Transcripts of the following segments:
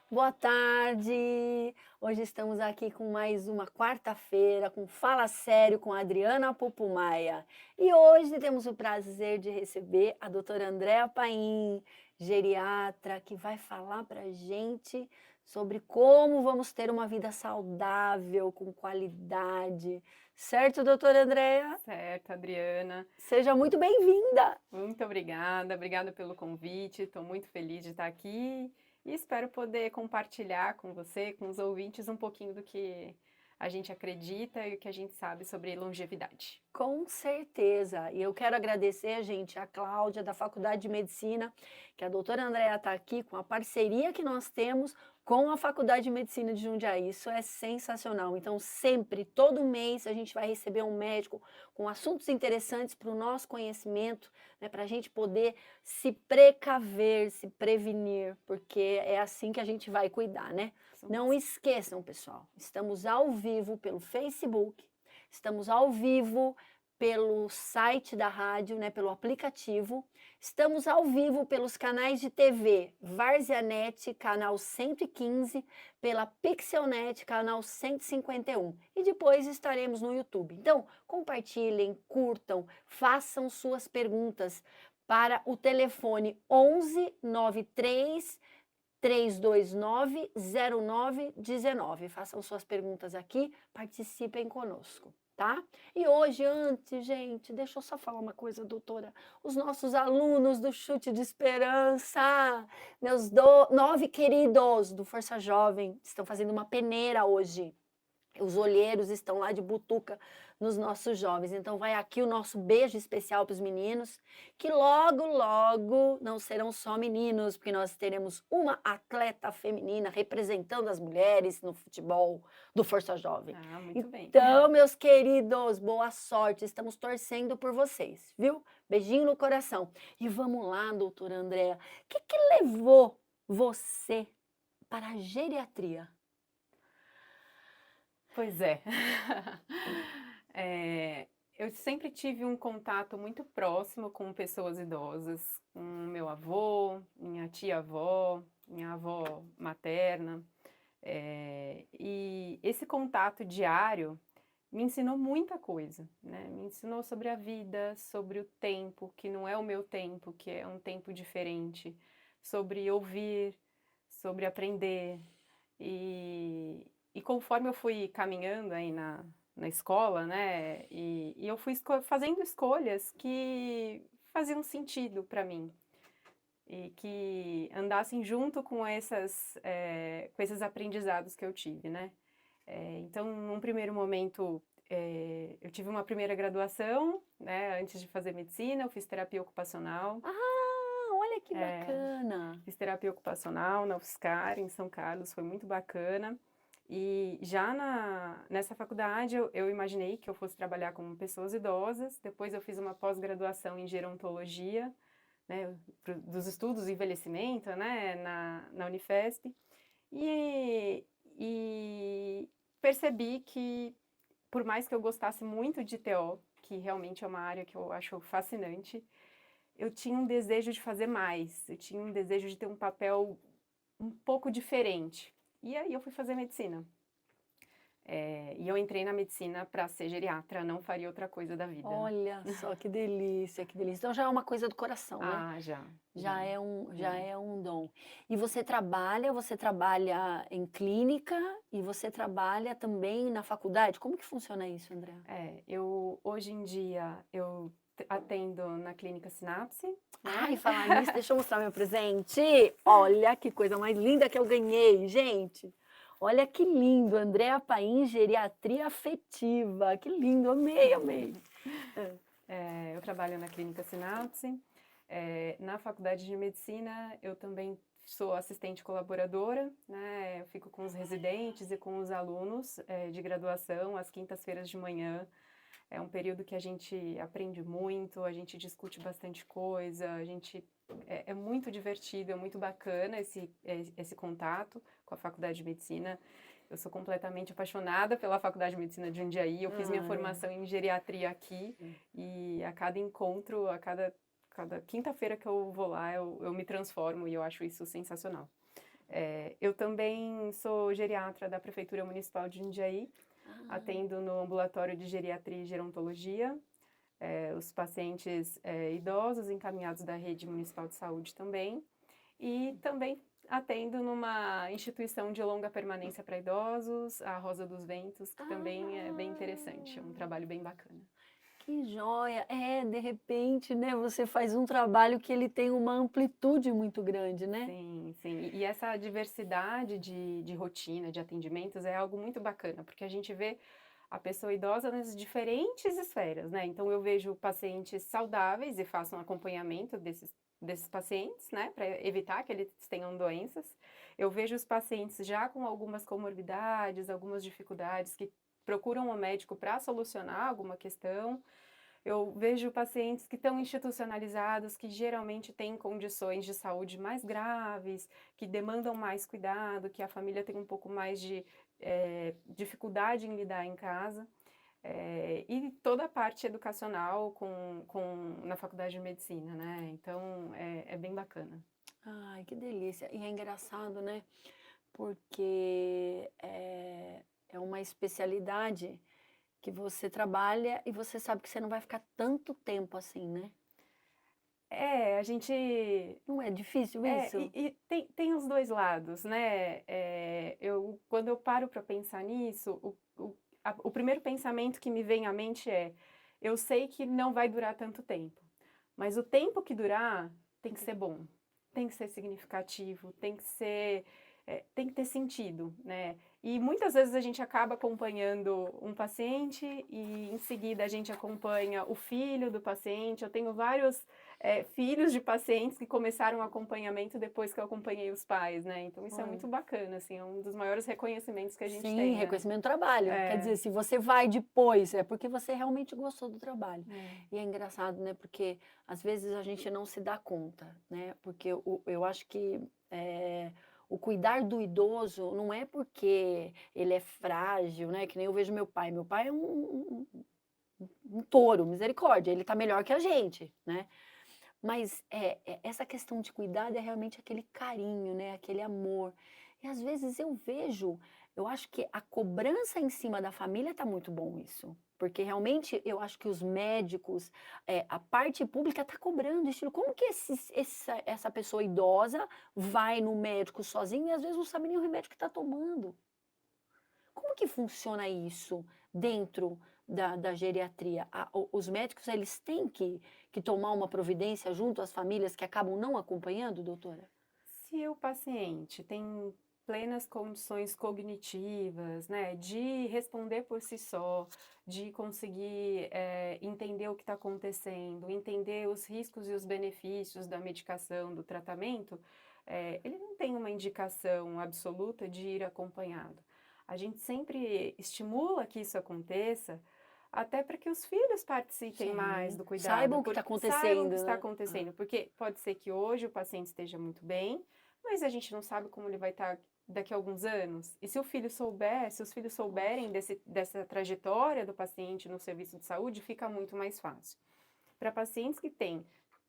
Boa tarde! Hoje estamos aqui com mais uma quarta-feira com Fala Sério com a Adriana Pupumaia. E hoje temos o prazer de receber a doutora Andréa Paim, geriatra, que vai falar para gente sobre como vamos ter uma vida saudável, com qualidade. Certo, doutora Andréa? Certo, Adriana. Seja muito bem-vinda! Muito obrigada pelo convite. Estou muito feliz de estar aqui e espero poder compartilhar com você, com os ouvintes, um pouquinho do que a gente acredita e o que a gente sabe sobre longevidade. Com certeza. E eu quero agradecer, gente, a Cláudia, da Faculdade de Medicina, que a doutora Andréa está aqui com a parceria que nós temos com a Faculdade de Medicina de Jundiaí. Isso é sensacional. Então, sempre, todo mês, a gente vai receber um médico com assuntos interessantes para o nosso conhecimento, né, para a gente poder se precaver, se prevenir, porque é assim que a gente vai cuidar, né? Não esqueçam, pessoal, estamos ao vivo pelo Facebook. Estamos ao vivo pelo site da rádio, né, pelo aplicativo. Estamos ao vivo pelos canais de TV, Varzianet, canal 115, pela Pixelnet, canal 151. E depois estaremos no YouTube. Então, compartilhem, curtam, façam suas perguntas para o telefone 11 93 329 0919. Façam suas perguntas aqui, participem conosco, tá? E hoje, antes, gente, deixa eu só falar uma coisa, doutora. Os nossos alunos do Chute de Esperança, meus 9 queridos do Força Jovem, estão fazendo uma peneira hoje. Os olheiros estão lá de butuca nos nossos jovens. Então vai aqui o nosso beijo especial para os meninos, que logo, logo não serão só meninos, porque nós teremos uma atleta feminina representando as mulheres no futebol do Força Jovem. Ah, muito bem. Então, meus queridos, boa sorte. Estamos torcendo por vocês, viu? Beijinho no coração. E vamos lá, doutora Andréa. O que levou você para a geriatria? Pois é. Eu sempre tive um contato muito próximo com pessoas idosas, com meu avô, minha tia-avó, minha avó materna. E esse contato diário me ensinou muita coisa, né? Me ensinou sobre a vida, sobre o tempo, que não é o meu tempo, que é um tempo diferente, sobre ouvir, sobre aprender. E conforme eu fui caminhando aí na escola, né? E eu fui fazendo escolhas que faziam sentido para mim e que andassem junto com com esses aprendizados que eu tive, né? Então, num primeiro momento, eu tive uma primeira graduação, né? Antes de fazer medicina, eu fiz terapia ocupacional. Ah, olha que É, bacana. Fiz terapia ocupacional na UFSCar, em São Carlos, foi muito bacana. E já nessa faculdade, eu imaginei que eu fosse trabalhar com pessoas idosas. Depois eu fiz uma pós-graduação em gerontologia, né, dos estudos do envelhecimento, né, na Unifesp. E percebi que, por mais que eu gostasse muito de TO, que realmente é uma área que eu acho fascinante, eu tinha um desejo de fazer mais, eu tinha um desejo de ter um papel um pouco diferente. E aí eu fui fazer medicina. E eu entrei na medicina para ser geriatra, não faria outra coisa da vida, né? Olha só que delícia, que delícia. Então já é uma coisa do coração, né? Ah, já, Já já. é um, já É. é um dom. E você trabalha em clínica e você trabalha também na faculdade? Como que funciona isso, André? Eu hoje em dia eu atendo na clínica Sinapse, Ai, né? falar nisso, deixa eu mostrar meu presente. Olha que coisa mais linda que eu ganhei, gente. Olha que lindo, Andréa Paim, geriatria afetiva. Que lindo, amei, amei. Eu trabalho na clínica Sinapse. Na faculdade de medicina, eu também sou assistente colaboradora, né? Eu fico com os residentes e com os alunos de graduação às quintas-feiras de manhã. É um período que a gente aprende muito, a gente discute bastante coisa, é muito divertido, é muito bacana esse contato com a faculdade de medicina. Eu sou completamente apaixonada pela Faculdade de Medicina de Jundiaí. Eu fiz minha Ai, formação em geriatria aqui e a cada encontro, cada quinta-feira que eu vou lá, eu me transformo e eu acho isso sensacional. Eu também sou geriatra da Prefeitura Municipal de Jundiaí, atendo no ambulatório de geriatria e gerontologia, os pacientes idosos encaminhados da rede municipal de saúde também, e também atendo numa instituição de longa permanência para idosos, a Rosa dos Ventos, que também é bem interessante, é um trabalho bem bacana. Que joia! De repente, né, você faz um trabalho que ele tem uma amplitude muito grande, né? Sim, sim. E essa diversidade de rotina, de atendimentos é algo muito bacana, porque a gente vê a pessoa idosa nas diferentes esferas, né? Então, eu vejo pacientes saudáveis e faço um acompanhamento desses pacientes, né? Para evitar que eles tenham doenças. Eu vejo os pacientes já com algumas comorbidades, algumas dificuldades que procuram o médico para solucionar alguma questão. Eu vejo pacientes que estão institucionalizados, que geralmente têm condições de saúde mais graves, que demandam mais cuidado, que a família tem um pouco mais de dificuldade em lidar em casa. E toda a parte educacional na faculdade de medicina, né? Então, é bem bacana. Ai, que delícia! E é engraçado, né? Porque é uma especialidade que você trabalha e você sabe que você não vai ficar tanto tempo assim, né? A gente Não é difícil isso? e tem os dois lados, né? Quando eu paro para pensar nisso, o primeiro pensamento que me vem à mente é: eu sei que não vai durar tanto tempo, mas o tempo que durar tem que ser bom, tem que ser significativo, tem que ter sentido, né? E muitas vezes a gente acaba acompanhando um paciente e em seguida a gente acompanha o filho do paciente. Eu tenho vários filhos de pacientes que começaram o acompanhamento depois que eu acompanhei os pais, né? Então isso é Olha. muito bacana, assim, é um dos maiores reconhecimentos que a gente Sim, tem, né? reconhecimento do trabalho. Quer É. dizer, se você vai depois, é porque você realmente gostou do trabalho. É. E é engraçado, né? Porque às vezes a gente não se dá conta, né? Porque eu acho que o cuidar do idoso não é porque ele é frágil, né? Que nem eu vejo meu pai. Meu pai é um touro, misericórdia. Ele tá melhor que a gente, né? Mas essa questão de cuidado é realmente aquele carinho, né? Aquele amor. E às vezes eu acho que a cobrança em cima da família tá muito bom isso. Porque realmente eu acho que os médicos, a parte pública está cobrando, estilo, como que essa pessoa idosa vai no médico sozinho e às vezes não sabe nem o remédio que está tomando? Como que funciona isso dentro da geriatria? Os médicos, eles têm que tomar uma providência junto às famílias que acabam não acompanhando, doutora? Se o paciente tem plenas condições cognitivas, né, de responder por si só, de conseguir entender o que está acontecendo, entender os riscos e os benefícios da medicação, do tratamento, ele não tem uma indicação absoluta de ir acompanhado. A gente sempre estimula que isso aconteça, até para que os filhos participem mais Sim. do cuidado, Saibam o que está saibam o acontecendo, que está né? acontecendo, porque pode ser que hoje o paciente esteja muito bem, mas a gente não sabe como ele vai estar daqui a alguns anos. E se os filhos souberem dessa trajetória do paciente no serviço de saúde, fica muito mais fácil. Para pacientes que têm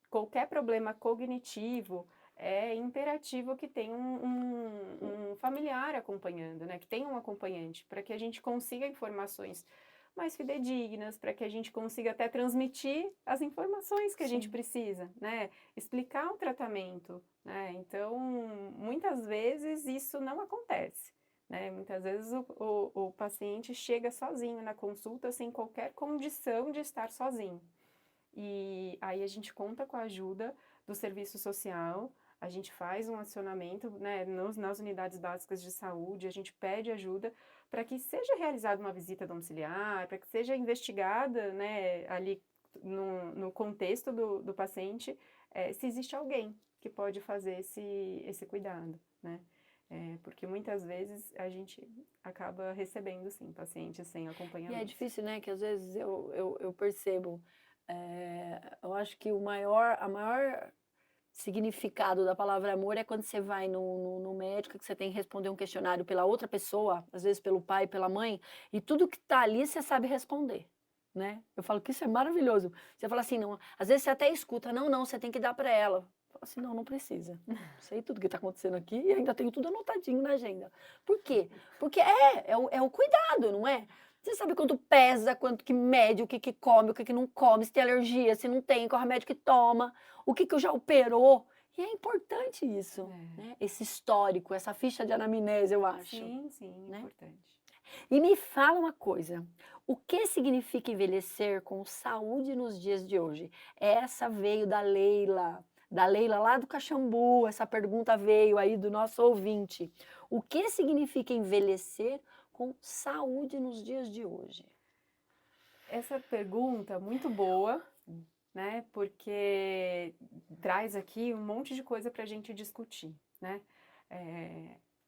qualquer problema cognitivo, é imperativo que tenha um familiar acompanhando, né? Que tenha um acompanhante, para que a gente consiga informações mais fidedignas, para que a gente consiga até transmitir as informações que a gente Sim. precisa, né? Explicar o tratamento, né? Então, muitas vezes isso não acontece, né? Muitas vezes o paciente chega sozinho na consulta sem qualquer condição de estar sozinho. E aí a gente conta com a ajuda do serviço social, a gente faz um acionamento, né, nas unidades básicas de saúde, a gente pede ajuda para que seja realizada uma visita domiciliar, para que seja investigada, né, ali no contexto do paciente, se existe alguém que pode fazer esse cuidado, né? Porque muitas vezes a gente acaba recebendo, sim, pacientes sem E é acompanhamento. difícil, né? Que às vezes eu percebo. Eu acho que a maior significado da palavra amor é quando você vai no médico, que você tem que responder um questionário pela outra pessoa, às vezes pelo pai, pela mãe, e tudo que está ali você sabe responder, né? Eu falo que isso é maravilhoso. Você fala assim, não, às vezes você até escuta, não, você tem que dar para ela. Falo assim, não, não precisa. Sei tudo que está acontecendo aqui e ainda tenho tudo anotadinho na agenda. Por quê? Porque é o cuidado, não é? Você sabe quanto pesa, quanto que mede, o que que come, o que que não come, se tem alergia, se não tem, qual remédio que toma, o que que já operou. E é importante isso, né? Esse histórico, essa ficha de anamnese, eu acho. Sim, sim, né? importante. E me fala uma coisa, o que significa envelhecer com saúde nos dias de hoje? Essa veio da Leila lá do Caxambu, essa pergunta veio aí do nosso ouvinte. O que significa envelhecer com saúde nos dias de hoje? Essa pergunta muito boa, né? Porque traz aqui um monte de coisa para a gente discutir, né?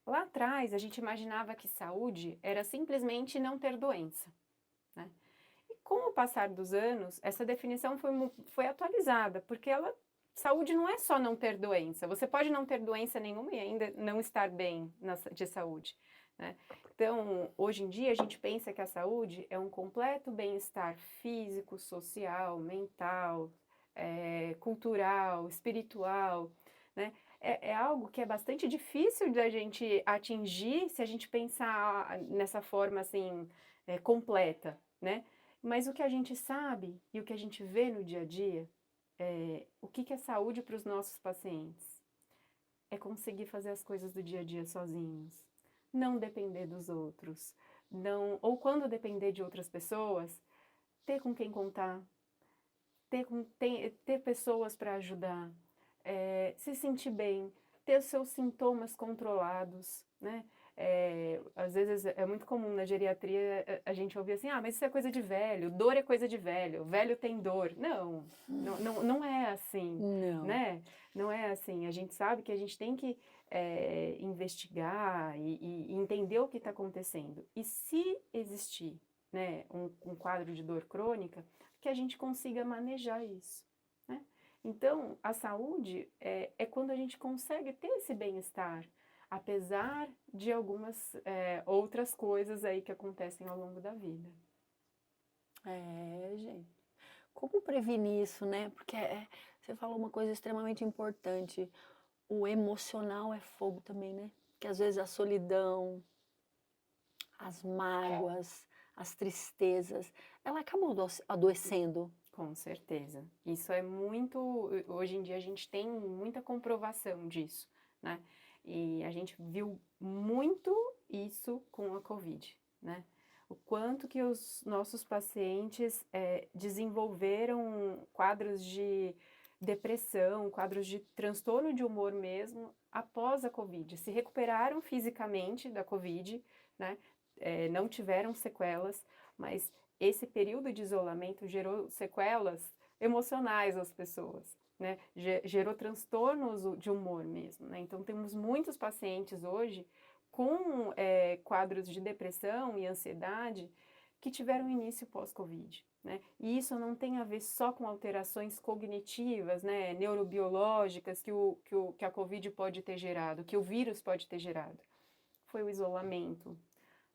Lá atrás a gente imaginava que saúde era simplesmente não ter doença, né? E com o passar dos anos, essa definição foi atualizada, porque saúde não é só não ter doença. Você pode não ter doença nenhuma e ainda não estar bem de saúde, né? Então, hoje em dia, a gente pensa que a saúde é um completo bem-estar físico, social, mental, cultural, espiritual, né? É algo que é bastante difícil de a gente atingir se a gente pensar nessa forma assim, completa, né? Mas o que a gente sabe e o que a gente vê no dia a dia, o que é saúde para os nossos pacientes? É conseguir fazer as coisas do dia a dia sozinhos, não depender dos outros, não, ou quando depender de outras pessoas, ter com quem contar, ter pessoas para ajudar, se sentir bem, ter os seus sintomas controlados, né? Às vezes é muito comum na geriatria a gente ouvir assim, mas isso é coisa de velho, dor é coisa de velho, velho tem dor. Não é assim, Não. né? Não é assim. A gente sabe que a gente tem que investigar e entender o que está acontecendo. E se existir, né, um quadro de dor crônica, que a gente consiga manejar isso, né? Então, a saúde é quando a gente consegue ter esse bem-estar, apesar de algumas outras coisas aí que acontecem ao longo da vida. Gente. Como prevenir isso, né? Porque você falou uma coisa extremamente importante. O emocional é fogo também, né? Que às vezes a solidão, as mágoas, as tristezas, ela acaba adoecendo. Com certeza. Isso é muito. Hoje em dia a gente tem muita comprovação disso, né? E a gente viu muito isso com a Covid, né? O quanto que os nossos pacientes desenvolveram quadros de depressão, quadros de transtorno de humor mesmo após a Covid. Se recuperaram fisicamente da Covid, né? Não tiveram sequelas, mas esse período de isolamento gerou sequelas emocionais às pessoas, né? Gerou transtornos de humor mesmo, né? Então, temos muitos pacientes hoje com quadros de depressão e ansiedade que tiveram início pós-Covid, né? E isso não tem a ver só com alterações cognitivas, né, neurobiológicas que a Covid pode ter gerado, que o vírus pode ter gerado. Foi o isolamento,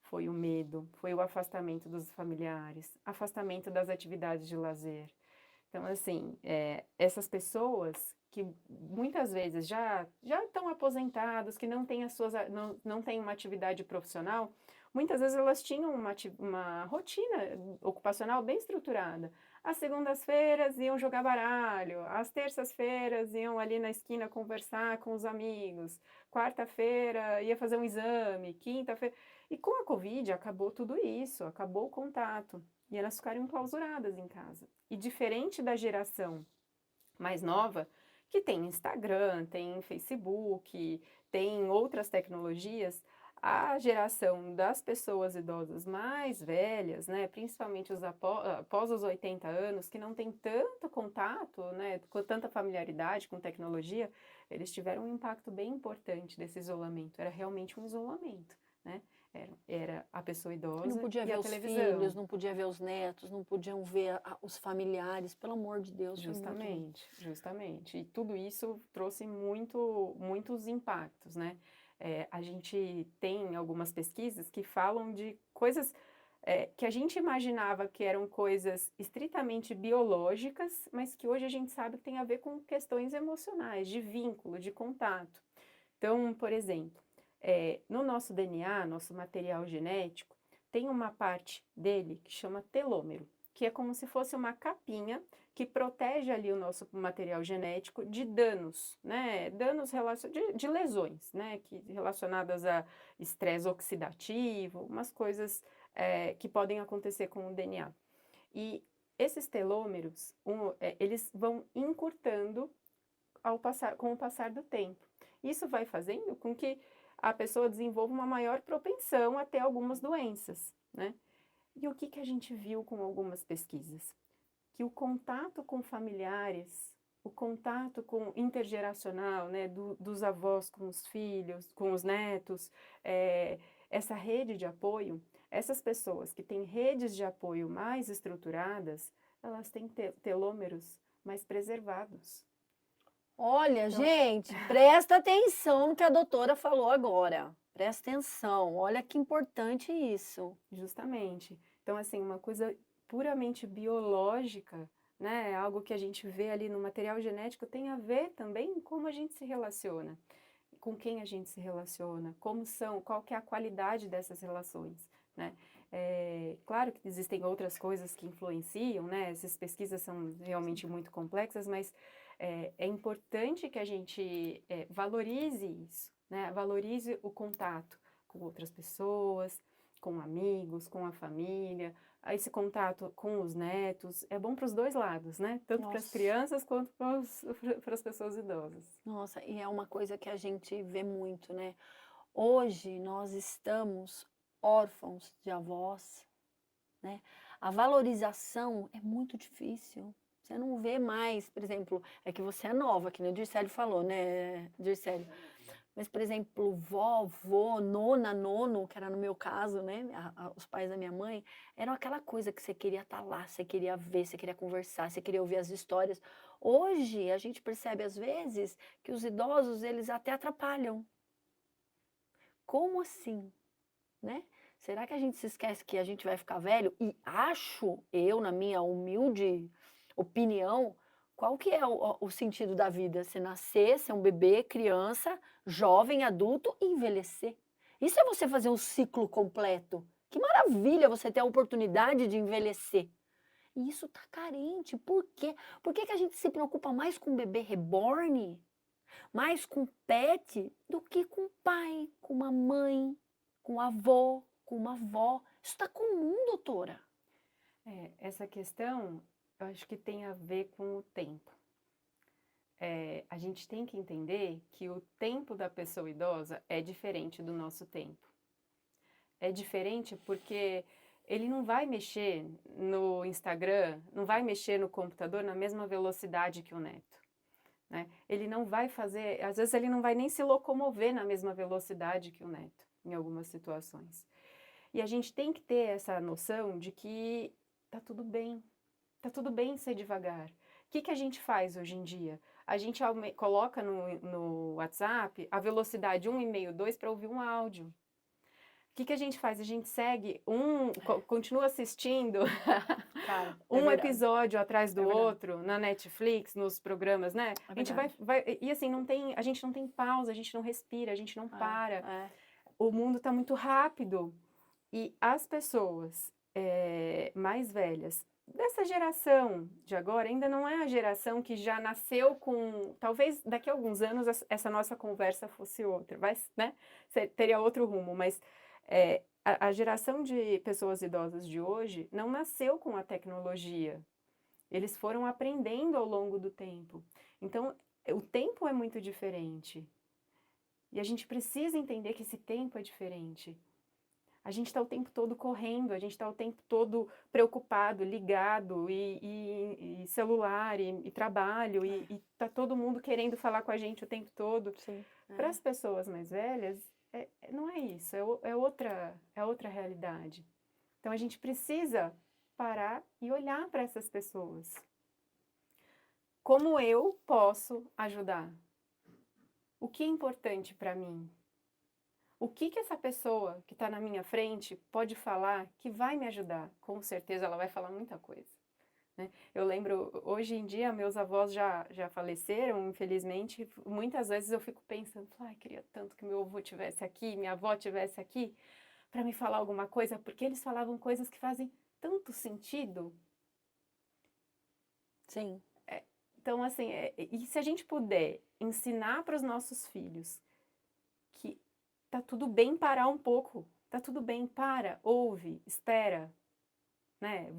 foi o medo, foi o afastamento dos familiares, afastamento das atividades de lazer. Então, assim, essas pessoas que muitas vezes já estão aposentados, que não têm não têm uma atividade profissional, muitas vezes elas tinham uma rotina ocupacional bem estruturada. Às segundas-feiras iam jogar baralho, às terças-feiras iam ali na esquina conversar com os amigos, quarta-feira ia fazer um exame, quinta-feira. E com a Covid acabou tudo isso, acabou o contato. E elas ficaram enclausuradas em casa. E diferente da geração mais nova, que tem Instagram, tem Facebook, tem outras tecnologias, a geração das pessoas idosas mais velhas, né, principalmente após os 80 anos, que não tem tanto contato, né, com tanta familiaridade com tecnologia, eles tiveram um impacto bem importante desse isolamento. Era realmente um isolamento, né? Era a pessoa idosa Não podia e ver a os televisão. filhos, não podia ver os netos, não podiam ver os familiares, pelo amor de Deus. Justamente. E tudo isso trouxe muitos impactos, né? A gente tem algumas pesquisas que falam de coisas que a gente imaginava que eram coisas estritamente biológicas, mas que hoje a gente sabe que tem a ver com questões emocionais, de vínculo, de contato. Então, por exemplo, no nosso DNA, nosso material genético, tem uma parte dele que chama telômero, que é como se fosse uma capinha que protege ali o nosso material genético de danos, né? Danos de lesões, né? Relacionadas a estresse oxidativo, umas coisas que podem acontecer com o DNA. E esses telômeros, eles vão encurtando com o passar do tempo. Isso vai fazendo com que a pessoa desenvolva uma maior propensão a ter algumas doenças, né? E o que a gente viu com algumas pesquisas? Que o contato com familiares, o contato intergeracional, né, dos avós com os filhos, com os netos, essa rede de apoio, essas pessoas que têm redes de apoio mais estruturadas, elas têm telômeros mais preservados. Olha, Então, gente, presta atenção no que a doutora falou agora. Presta atenção, olha que importante isso. justamente. Então, assim, uma coisa puramente biológica, né, algo que a gente vê ali no material genético, tem a ver também com como a gente se relaciona, com quem a gente se relaciona, qual que é a qualidade dessas relações, né? Claro que existem outras coisas que influenciam, né? Essas pesquisas são realmente muito complexas, mas é importante que a gente valorize isso, né? Valorize o contato com outras pessoas, com amigos, com a família, esse contato com os netos, é bom para os dois lados, né? Tanto para as Nossa, crianças quanto para as pessoas idosas. nossa, e é uma coisa que a gente vê muito, né? Hoje nós estamos órfãos de avós, né? A valorização é muito difícil. Você não vê mais, por exemplo, é que você é nova, que nem o Dircélio falou, né, Dircélio? Mas, por exemplo, vó, vô, nona, nono, que era no meu caso, né, os pais da minha mãe, eram aquela coisa que você queria estar lá, você queria ver, você queria conversar, você queria ouvir as histórias. Hoje, a gente percebe, às vezes, que os idosos, eles até atrapalham. Como assim, né? Será que a gente se esquece que a gente vai ficar velho? E acho eu, na minha humilde opinião, qual que é o sentido da vida? Você nascer, ser um bebê, criança, jovem, adulto e envelhecer. Isso é você fazer um ciclo completo. Que maravilha você ter a oportunidade de envelhecer. E isso está carente. Por quê? Por que a gente se preocupa mais com o bebê reborn, mais com pet, do que com o pai, com uma mãe, com um avô, com uma avó? Isso está comum, doutora. Essa questão, eu acho que tem a ver com o tempo. A gente tem que entender que o tempo da pessoa idosa é diferente do nosso tempo. É diferente porque ele não vai mexer no Instagram, não vai mexer no computador na mesma velocidade que o neto, né? Ele não vai fazer, às vezes ele não vai nem se locomover na mesma velocidade que o neto, em algumas situações. E a gente tem que ter essa noção de que tá tudo bem ser devagar. O que a gente faz hoje em dia? A gente coloca no WhatsApp a velocidade 1,5, 2 para ouvir um áudio. O que a gente faz? A gente segue continua assistindo Cara, um episódio atrás do verdade. outro na Netflix, nos programas, né? É A gente e assim, a gente não tem pausa, a gente não respira, a gente não para. O mundo está muito rápido. E as pessoas mais velhas, dessa geração de agora, ainda não é a geração que já nasceu com... Talvez daqui a alguns anos essa nossa conversa fosse outra, né? Teria outro rumo, mas a geração de pessoas idosas de hoje não nasceu com a tecnologia. Eles foram aprendendo ao longo do tempo. Então, o tempo é muito diferente. E a gente precisa entender que esse tempo é diferente. A gente está o tempo todo correndo, a gente está o tempo todo preocupado, ligado, e celular, e trabalho, e está todo mundo querendo falar com a gente o tempo todo. Para as pessoas mais velhas, não é isso, é outra realidade. Então a gente precisa parar e olhar para essas pessoas. Como eu posso ajudar? O que é importante para mim? O que que essa pessoa que está na minha frente pode falar que vai me ajudar? Com certeza ela vai falar muita coisa, né? Eu lembro, hoje em dia, meus avós já faleceram, infelizmente. Muitas vezes eu fico pensando, ai, queria tanto que meu avô tivesse aqui, minha avó tivesse aqui, para me falar alguma coisa, porque eles falavam coisas que fazem tanto sentido. Sim. Então, assim, e se a gente puder ensinar para os nossos filhos que tá tudo bem parar um pouco, tá tudo bem, para, ouve, espera, né?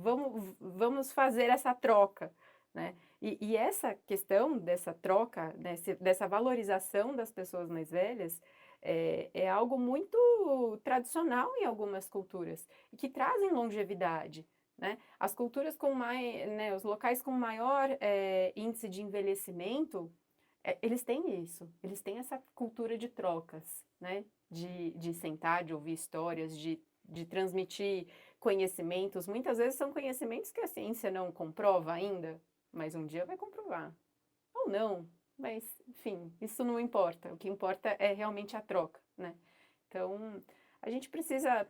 Vamos fazer essa troca, né? E essa questão dessa troca, né, dessa valorização das pessoas mais velhas, é algo muito tradicional em algumas culturas e que trazem longevidade, né? As culturas com mais, né, os locais com maior índice de envelhecimento, eles têm isso, eles têm essa cultura de trocas, né? De sentar, de ouvir histórias, de transmitir conhecimentos. Muitas vezes são conhecimentos que a ciência não comprova ainda, mas um dia vai comprovar. Ou não, mas, enfim, isso não importa. O que importa é realmente a troca, né? Então, a gente precisa,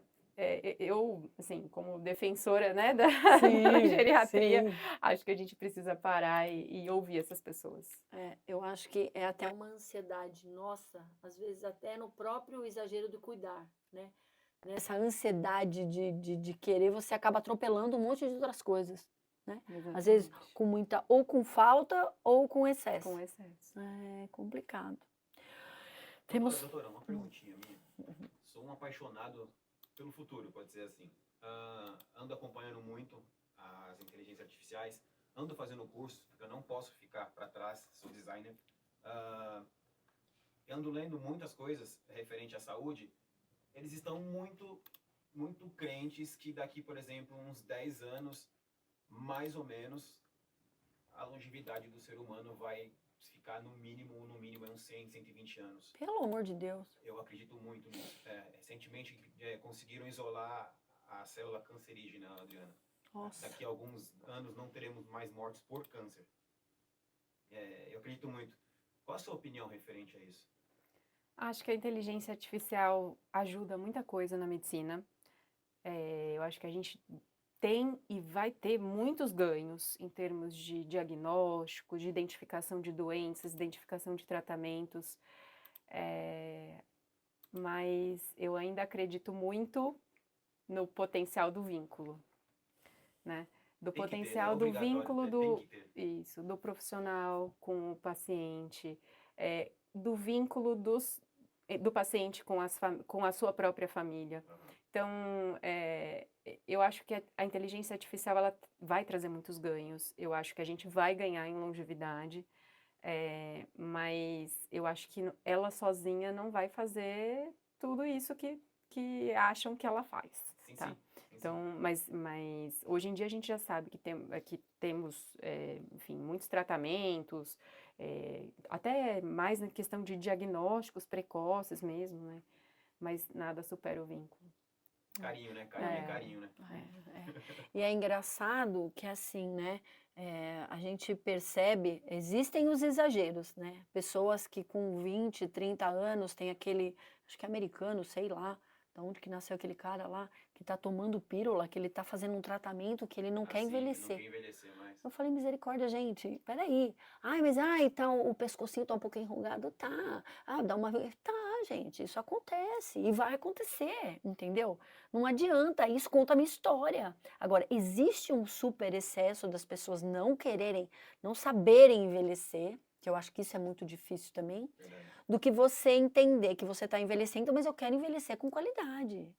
eu, assim, como defensora, né, da, da Sim, geriatria, sim. acho que a gente precisa parar e ouvir essas pessoas. Eu acho que é até uma ansiedade nossa, às vezes até no próprio exagero do cuidar, né? Nessa ansiedade de querer, você acaba atropelando um monte de outras coisas, né? Às vezes Exatamente. com muita, ou com falta, ou com excesso. Com excesso. É complicado. Doutora, uma perguntinha minha. Sou um apaixonado pelo futuro, pode ser assim. Ando acompanhando muito as inteligências artificiais, ando fazendo curso, porque eu não posso ficar para trás, sou designer. Ah, ando lendo muitas coisas referente à saúde. Eles estão muito crentes que daqui, por exemplo, uns 10 anos, mais ou menos, a longevidade do ser humano vai ficar no mínimo uns 100, 120 anos. Pelo amor de Deus. Eu acredito muito nisso. Recentemente conseguiram isolar a célula cancerígena, Adriana. Nossa. Daqui a alguns anos não teremos mais mortes por câncer. Eu acredito muito. Qual a sua opinião referente a isso? Acho que a inteligência artificial ajuda muita coisa na medicina. Eu acho que a gente tem e vai ter muitos ganhos em termos de diagnóstico, de identificação de doenças, identificação de tratamentos. Mas eu ainda acredito muito no potencial do vínculo, né? Do Tem que ter, né? potencial do Obrigatório, vínculo tem do, que ter. isso, do profissional com o paciente, do vínculo do paciente com a sua própria família. Aham. Então, eu acho que a inteligência artificial ela vai trazer muitos ganhos. Eu acho que a gente vai ganhar em longevidade, mas eu acho que ela sozinha não vai fazer tudo isso que acham que ela faz, Sim, tá? sim. Então, mas hoje em dia a gente já sabe que temos, enfim, muitos tratamentos, até mais na questão de diagnósticos precoces mesmo, né? Mas nada supera o vínculo. Carinho, né? Carinho é carinho, né? E é engraçado que assim, né? A gente percebe, existem os exageros, né? Pessoas que com 20, 30 anos têm aquele, acho que é americano, sei lá, da onde que nasceu aquele cara lá, que tá tomando pílula, que ele tá fazendo um tratamento que ele não quer Assim, não envelhecer. quer envelhecer mais. Eu falei, misericórdia, gente, peraí. Ai, mas tá, o pescocinho tá um pouco enrugado? Tá. Ah, dá uma. Tá, gente, isso acontece e vai acontecer, entendeu? Não adianta, isso conta a minha história. Agora, existe um super excesso das pessoas não quererem, não saberem envelhecer, que eu acho que isso é muito difícil também, Verdade. do que você entender que você está envelhecendo, mas eu quero envelhecer com qualidade.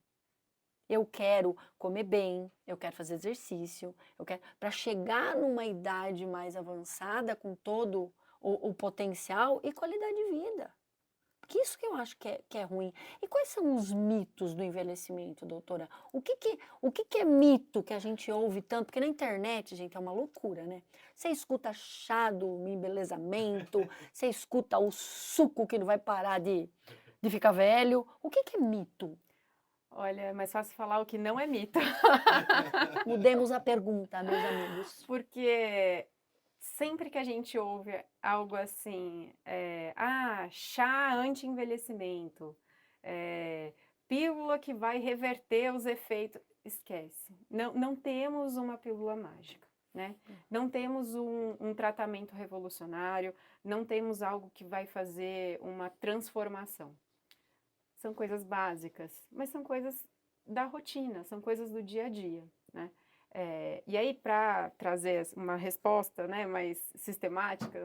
Eu quero comer bem, eu quero fazer exercício, eu quero para chegar numa idade mais avançada com todo o potencial e qualidade de vida. Porque isso que eu acho que é ruim. E quais são os mitos do envelhecimento, doutora? O que é mito que a gente ouve tanto? Porque na internet, gente, é uma loucura, né? Você escuta chá do embelezamento, você escuta o suco que não vai parar de ficar velho. O que é mito? Olha, é mais fácil falar o que não é mito. Mudemos a pergunta, meus amigos. Porque sempre que a gente ouve algo assim, chá anti-envelhecimento, pílula que vai reverter os efeitos. Esquece. Não temos uma pílula mágica, né? Não temos um tratamento revolucionário, não temos algo que vai fazer uma transformação. São coisas básicas, mas são coisas da rotina, são coisas do dia a dia, né? E aí, para trazer uma resposta, né, mais sistemática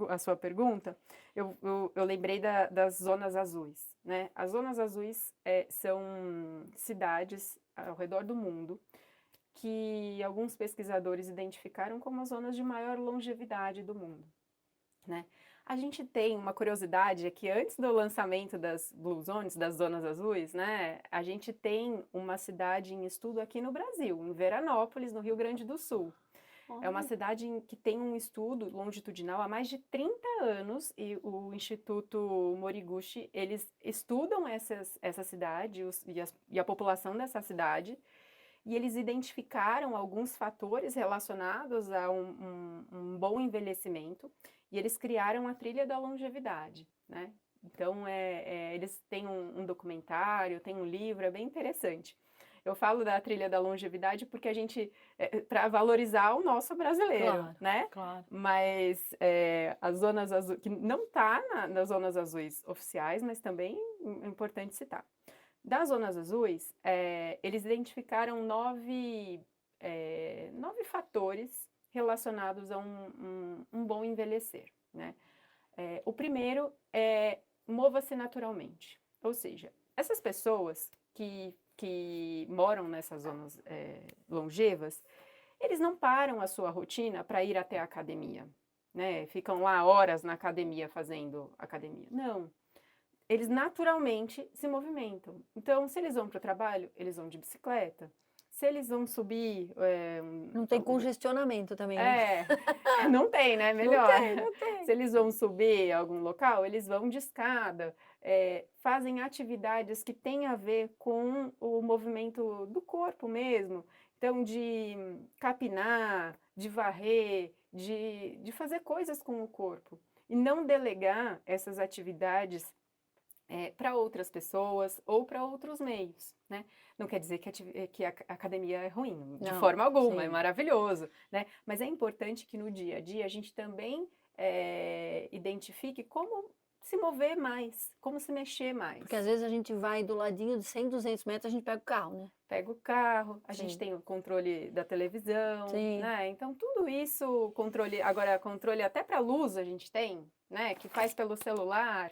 a sua pergunta, eu lembrei das zonas azuis, né? As zonas azuis são cidades ao redor do mundo que alguns pesquisadores identificaram como as zonas de maior longevidade do mundo, né? A gente tem uma curiosidade é que antes do lançamento das Blue Zones, das zonas azuis, né, a gente tem uma cidade em estudo aqui no Brasil, em Veranópolis, no Rio Grande do Sul. É uma cidade que tem um estudo longitudinal há mais de 30 anos e o Instituto Moriguchi, eles estudam essa cidade e a população dessa cidade e eles identificaram alguns fatores relacionados a um bom envelhecimento e eles criaram a trilha da longevidade, né? Então, eles têm um documentário, tem um livro, é bem interessante. Eu falo da trilha da longevidade porque a gente, para valorizar o nosso brasileiro, Claro, né? claro. Mas as zonas azuis, que não está nas zonas azuis oficiais, mas também é importante citar. Das zonas azuis, eles identificaram 9 fatores relacionados a um bom envelhecer, né? O primeiro é mova-se naturalmente, ou seja, essas pessoas que moram nessas zonas longevas, eles não param a sua rotina para ir até a academia, né? Ficam lá horas na academia fazendo academia. Não. Eles naturalmente se movimentam. Então, se eles vão para o trabalho, eles vão de bicicleta. Se eles vão subir... Não tem congestionamento também, né? Não tem, né? Melhor. Não tem. Se eles vão subir a algum local, eles vão de escada. Fazem atividades que têm a ver com o movimento do corpo mesmo. Então, de capinar, de varrer, de fazer coisas com o corpo. E não delegar essas atividades para outras pessoas ou para outros meios, né? Não quer dizer que a academia é ruim, de forma alguma, sim. é maravilhoso, né? Mas é importante que no dia a dia a gente também identifique como se mover mais, como se mexer mais. Porque às vezes a gente vai do ladinho de 100, 200 metros, a gente pega o carro, né? Pega o carro, a Sim. gente tem o controle da televisão, Sim. né? Então tudo isso, controle até para luz a gente tem, né? Que faz pelo celular.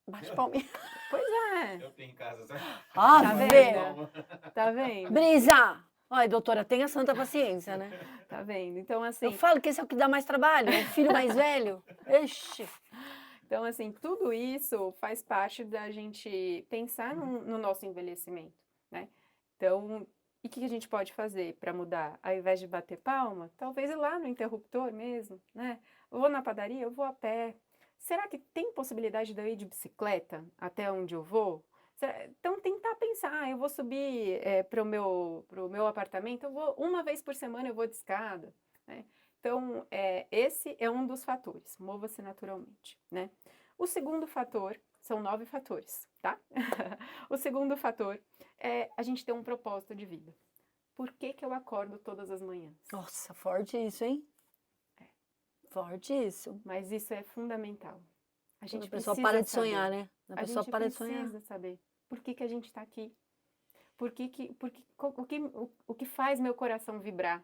Bate palminha. Pois é. Eu tenho em casa, sabe? Ah, Tá vendo? Tá vendo? Brisa! Olha, doutora, tenha santa paciência, né? Tá vendo? Então, assim... Eu falo que esse é o que dá mais trabalho, o filho mais velho. Ixi! Então, assim, tudo isso faz parte da gente pensar no nosso envelhecimento, né? Então, e o que a gente pode fazer para mudar? Ao invés de bater palma, talvez ir lá no interruptor mesmo, né? Eu vou na padaria, eu vou a pé. Será que tem possibilidade de eu ir de bicicleta até onde eu vou? Então, tentar pensar, eu vou subir para o meu apartamento, eu vou uma vez por semana eu vou de escada, né? Então, esse é um dos fatores, mova-se naturalmente, né? O segundo fator, são 9 fatores, tá? O segundo fator é a gente ter um propósito de vida. Por que eu acordo todas as manhãs? Nossa, forte isso, hein? Forte isso. Mas isso é fundamental. A gente A pessoa precisa para de saber. sonhar, né? A pessoa gente para de sonhar. precisa saber por que a gente está aqui. O que faz meu coração vibrar?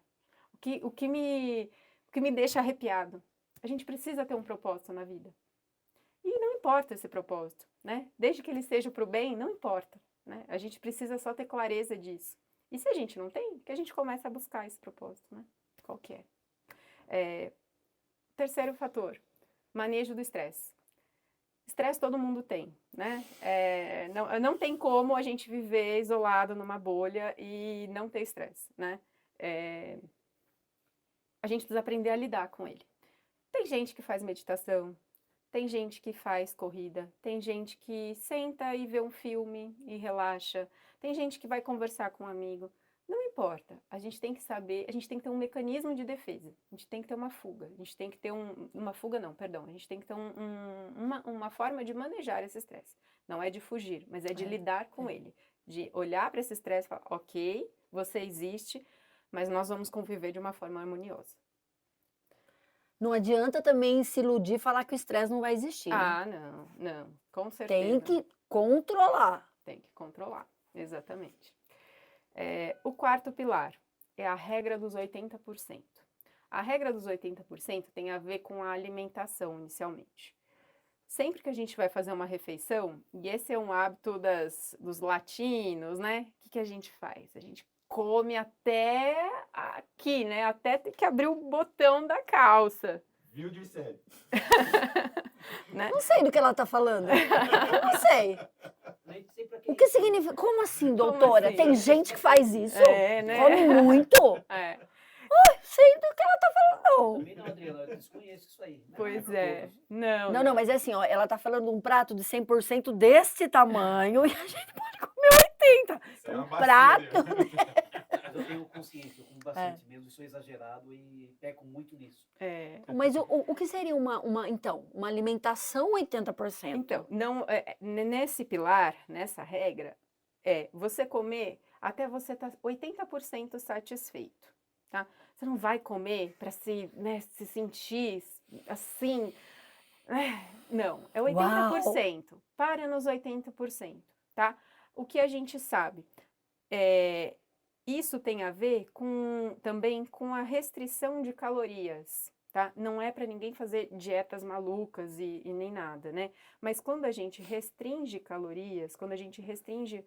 O que me deixa arrepiado? A gente precisa ter um propósito na vida. E não importa esse propósito, né? Desde que ele seja para o bem, não importa, né? A gente precisa só ter clareza disso. E se a gente não tem, que a gente comece a buscar esse propósito, né? Qual que é? Terceiro fator, manejo do estresse. Estresse todo mundo tem, né? Não tem como a gente viver isolado numa bolha e não ter estresse, né? A gente precisa aprender a lidar com ele. Tem gente que faz meditação, tem gente que faz corrida, tem gente que senta e vê um filme e relaxa, tem gente que vai conversar com um amigo. Não importa. A gente tem que saber, a gente tem que ter um mecanismo de defesa. A gente tem que ter uma fuga. A gente tem que ter uma fuga não, perdão. A gente tem que ter uma forma de manejar esse estresse. Não é de fugir, mas é de lidar com ele. De olhar para esse estresse e falar, ok, você existe, mas nós vamos conviver de uma forma harmoniosa. Não adianta também se iludir e falar que o estresse não vai existir, né? Ah, não, com certeza. Tem que controlar. Tem que controlar, exatamente. O quarto pilar é a regra dos 80%. A regra dos 80% tem a ver com a alimentação, inicialmente. Sempre que a gente vai fazer uma refeição, e esse é um hábito dos latinos, né? O que a gente faz? A gente come até aqui, né? Até ter que abrir o botão da calça. Viu de sério. Né? Não sei do que ela tá falando. Não sei. Nem sei pra O que significa? Como assim, doutora? assim? Tem gente que faz isso? Né? Come muito? É, Sei do que ela tá falando. Também não, Adriana, eu desconheço isso aí. Não pois pra é. todos. Não, mas é assim, ó, ela tá falando de um prato de 100% desse tamanho e a gente pode comer 80. Isso é uma prato. bacia, né? Mas eu tenho consciência, eu como bastante mesmo, sou exagerado e peco muito nisso. Mas o que seria então, uma alimentação 80%? Então, não, nesse pilar, nessa regra, você comer até você estar 80% satisfeito, tá? Você não vai comer para se sentir assim, não, é 80%, para nos 80%, tá? O que a gente sabe, isso tem a ver também com a restrição de calorias, tá? Não é para ninguém fazer dietas malucas e nem nada, né? Mas quando a gente restringe calorias, quando a gente restringe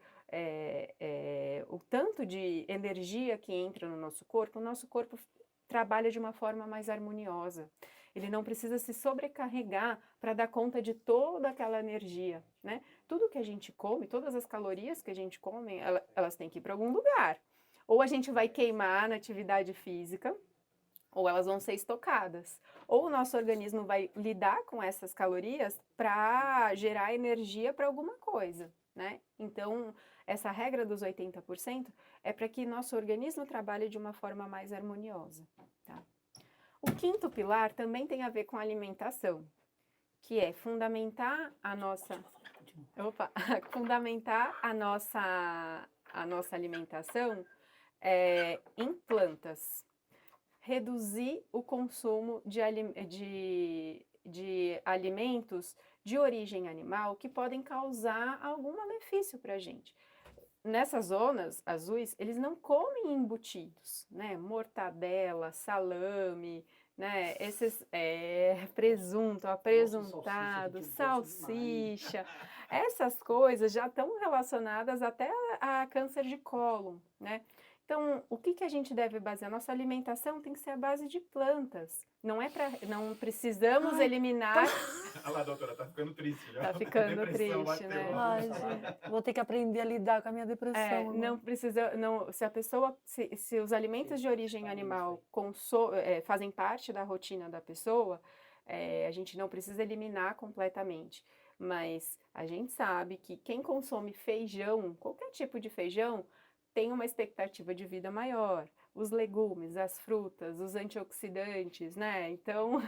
o tanto de energia que entra no nosso corpo, o nosso corpo trabalha de uma forma mais harmoniosa. Ele não precisa se sobrecarregar para dar conta de toda aquela energia, né? Tudo que a gente come, todas as calorias que a gente come, elas têm que ir para algum lugar. Ou a gente vai queimar na atividade física, ou elas vão ser estocadas. Ou o nosso organismo vai lidar com essas calorias para gerar energia para alguma coisa, né? Então, essa regra dos 80% é para que nosso organismo trabalhe de uma forma mais harmoniosa, tá? O quinto pilar também tem a ver com a alimentação, que é fundamentar a nossa... fundamentar a nossa alimentação em plantas. Reduzir o consumo de alimentos de origem animal que podem causar algum malefício para a gente. Nessas zonas azuis, eles não comem embutidos, né? Mortadela, salame, né? Esses presunto, apresuntado, salsicha. Essas coisas já estão relacionadas até a câncer de cólon, né? Então, o que a gente deve basear? Nossa alimentação tem que ser a base de plantas. Não precisamos eliminar... Olha lá, doutora, tá ficando triste já. Tá ficando Depressão triste, bateu. né? Ai, gente, vou ter que aprender a lidar com a minha depressão. Não precisa, se a pessoa, se os alimentos de origem animal fazem parte da rotina da pessoa, a gente não precisa eliminar completamente. Mas a gente sabe que quem consome feijão, qualquer tipo de feijão, tem uma expectativa de vida maior. Os legumes, as frutas, os antioxidantes, né? Então,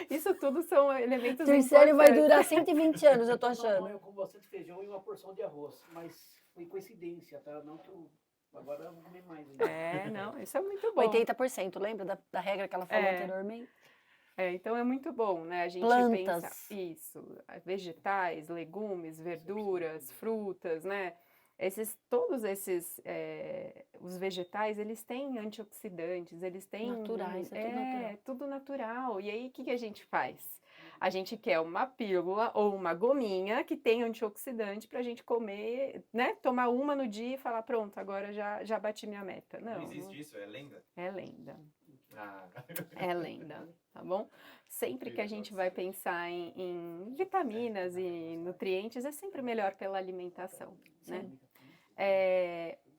isso tudo são elementos importantes. Terceiro vai durar 120 anos, eu tô Não, achando. eu como bastante feijão e uma porção de arroz, mas foi coincidência, tá? Não que eu... Agora eu vou comer mais ainda. Não, isso é muito bom. 80%, lembra da regra que ela falou anteriormente? Então é muito bom, né? A gente Plantas. pensar isso, vegetais, legumes, verduras, frutas, né? Todos esses, os vegetais, eles têm antioxidantes, eles têm... Naturais, tudo natural. Tudo natural. E aí, o que a gente faz? A gente quer uma pílula ou uma gominha que tem antioxidante para a gente comer, né? Tomar uma no dia e falar, pronto, agora já bati minha meta. Não existe isso, é lenda? É lenda. Ah. É lenda, tá bom? Sempre que a gente vai pensar em vitaminas e nutrientes, é sempre melhor pela alimentação, né?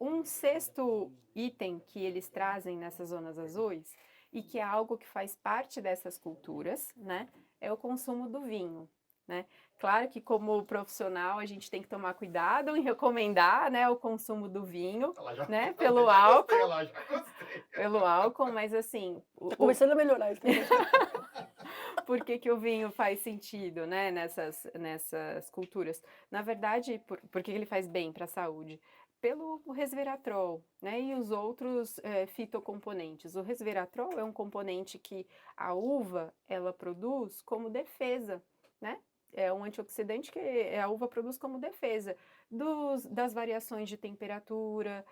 Um sexto item que eles trazem nessas zonas azuis, e que é algo que faz parte dessas culturas, né? É o consumo do vinho, né? Claro que como profissional a gente tem que tomar cuidado em recomendar, né, o consumo do vinho, Ela já, né, já pelo gostei, álcool, ela já gostei. pelo álcool, mas assim, Tá começando a melhorar isso. por que que o vinho faz sentido, né, nessas culturas? Na verdade, por que ele faz bem para a saúde? Pelo resveratrol, né, e os outros fitocomponentes. O resveratrol é um componente que a uva, ela produz como defesa, né? É um antioxidante que a uva produz como defesa das variações de temperatura,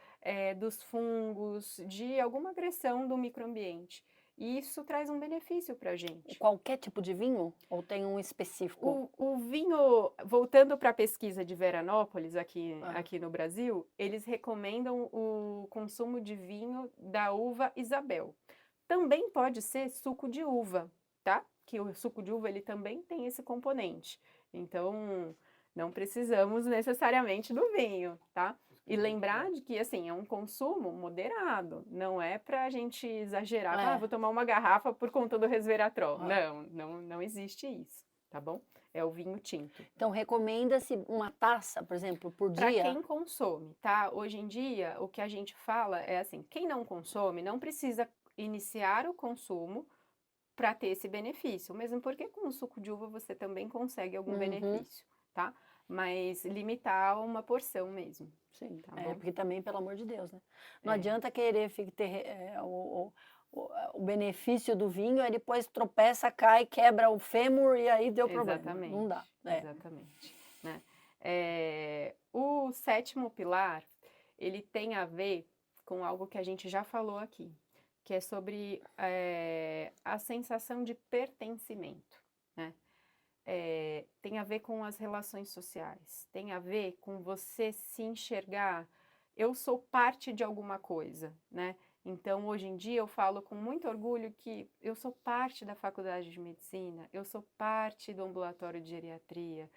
dos fungos, de alguma agressão do microambiente. E isso traz um benefício para a gente. Qualquer tipo de vinho? Ou tem um específico? O vinho, voltando para a pesquisa de Veranópolis, Ah. aqui no Brasil, eles recomendam o consumo de vinho da uva Isabel. Também pode ser suco de uva, tá? Que o suco de uva ele também tem esse componente. Então, não precisamos necessariamente do vinho, tá? E lembrar de que, assim, é um consumo moderado, não é para a gente exagerar, É. vou tomar uma garrafa por conta do resveratrol. Ah. Não existe isso, tá bom? É o vinho tinto. Então, recomenda-se uma taça, por exemplo, por Para dia? quem consome, tá? Hoje em dia, o que a gente fala é assim, quem não consome não precisa iniciar o consumo para ter esse benefício, mesmo porque com o suco de uva você também consegue algum Uhum. benefício, tá? Mas limitar a uma porção mesmo. Sim, Tá bom? porque também, pelo amor de Deus, né? Não É. adianta querer ter o benefício do vinho, aí depois tropeça, cai, quebra o fêmur e aí deu problema. Exatamente. Não dá. Exatamente. Né? O 7º pilar, ele tem a ver com algo que a gente já falou aqui, que é sobre a sensação de pertencimento, né? Tem a ver com as relações sociais, tem a ver com você se enxergar, eu sou parte de alguma coisa, né? Então, hoje em dia, eu falo com muito orgulho que eu sou parte da faculdade de medicina, eu sou parte do ambulatório de geriatria,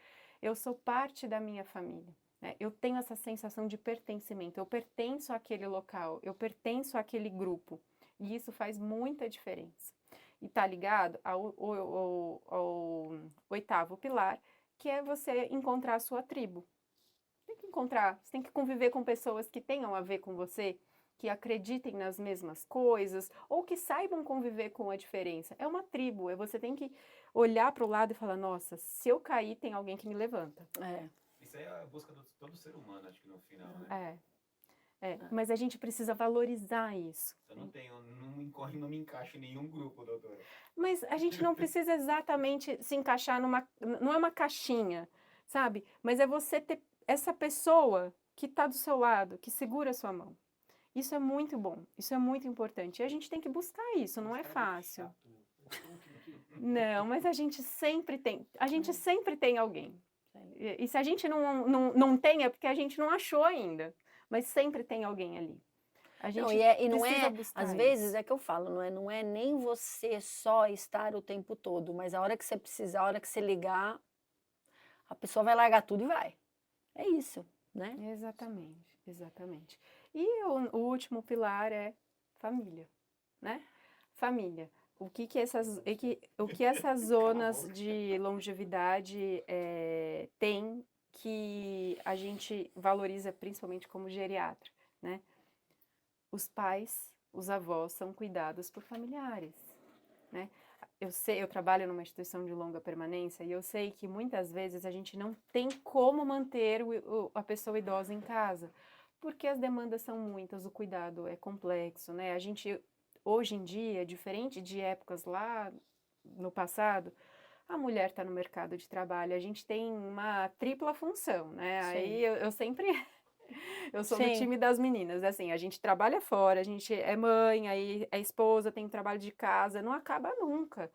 eu sou parte da minha família, né? Eu tenho essa sensação de pertencimento, eu pertenço àquele local, eu pertenço àquele grupo, e isso faz muita diferença. E tá ligado ao 8º pilar, que é você encontrar a sua tribo. Tem que encontrar, você tem que conviver com pessoas que tenham a ver com você, que acreditem nas mesmas coisas, ou que saibam conviver com a diferença. É uma tribo, você tem que olhar para o lado e falar, nossa, se eu cair, tem alguém que me levanta. Isso aí é a busca de todo ser humano, acho que no final, né? Mas a gente precisa valorizar isso. Eu não me encaixo em nenhum grupo, doutora. Mas a gente não precisa exatamente se encaixar não é uma caixinha, sabe? Mas é você ter essa pessoa que está do seu lado, que segura a sua mão. Isso é muito bom, isso é muito importante. E a gente tem que buscar isso, não é fácil. Não, mas a gente sempre tem alguém. E se a gente não tem, é porque a gente não achou ainda. Mas sempre tem alguém ali. A gente não precisa é, buscar às isso. vezes é que eu falo, não é nem você só estar o tempo todo, mas a hora que você precisar, a hora que você ligar, a pessoa vai largar tudo e vai. É isso, né? Exatamente, exatamente. E o último pilar é família, né? Família. O que essas zonas de longevidade têm que a gente valoriza principalmente como geriatra, né? Os pais, os avós são cuidados por familiares, né? Eu trabalho numa instituição de longa permanência e eu sei que muitas vezes a gente não tem como manter a pessoa idosa em casa, porque as demandas são muitas, o cuidado é complexo, né? A gente, hoje em dia, diferente de épocas lá no passado, a mulher está no mercado de trabalho, a gente tem uma tripla função, né? Sim. Aí eu sempre... Eu sou do Sim. time das meninas, assim, a gente trabalha fora, a gente é mãe, aí é esposa, tem trabalho de casa, não acaba nunca.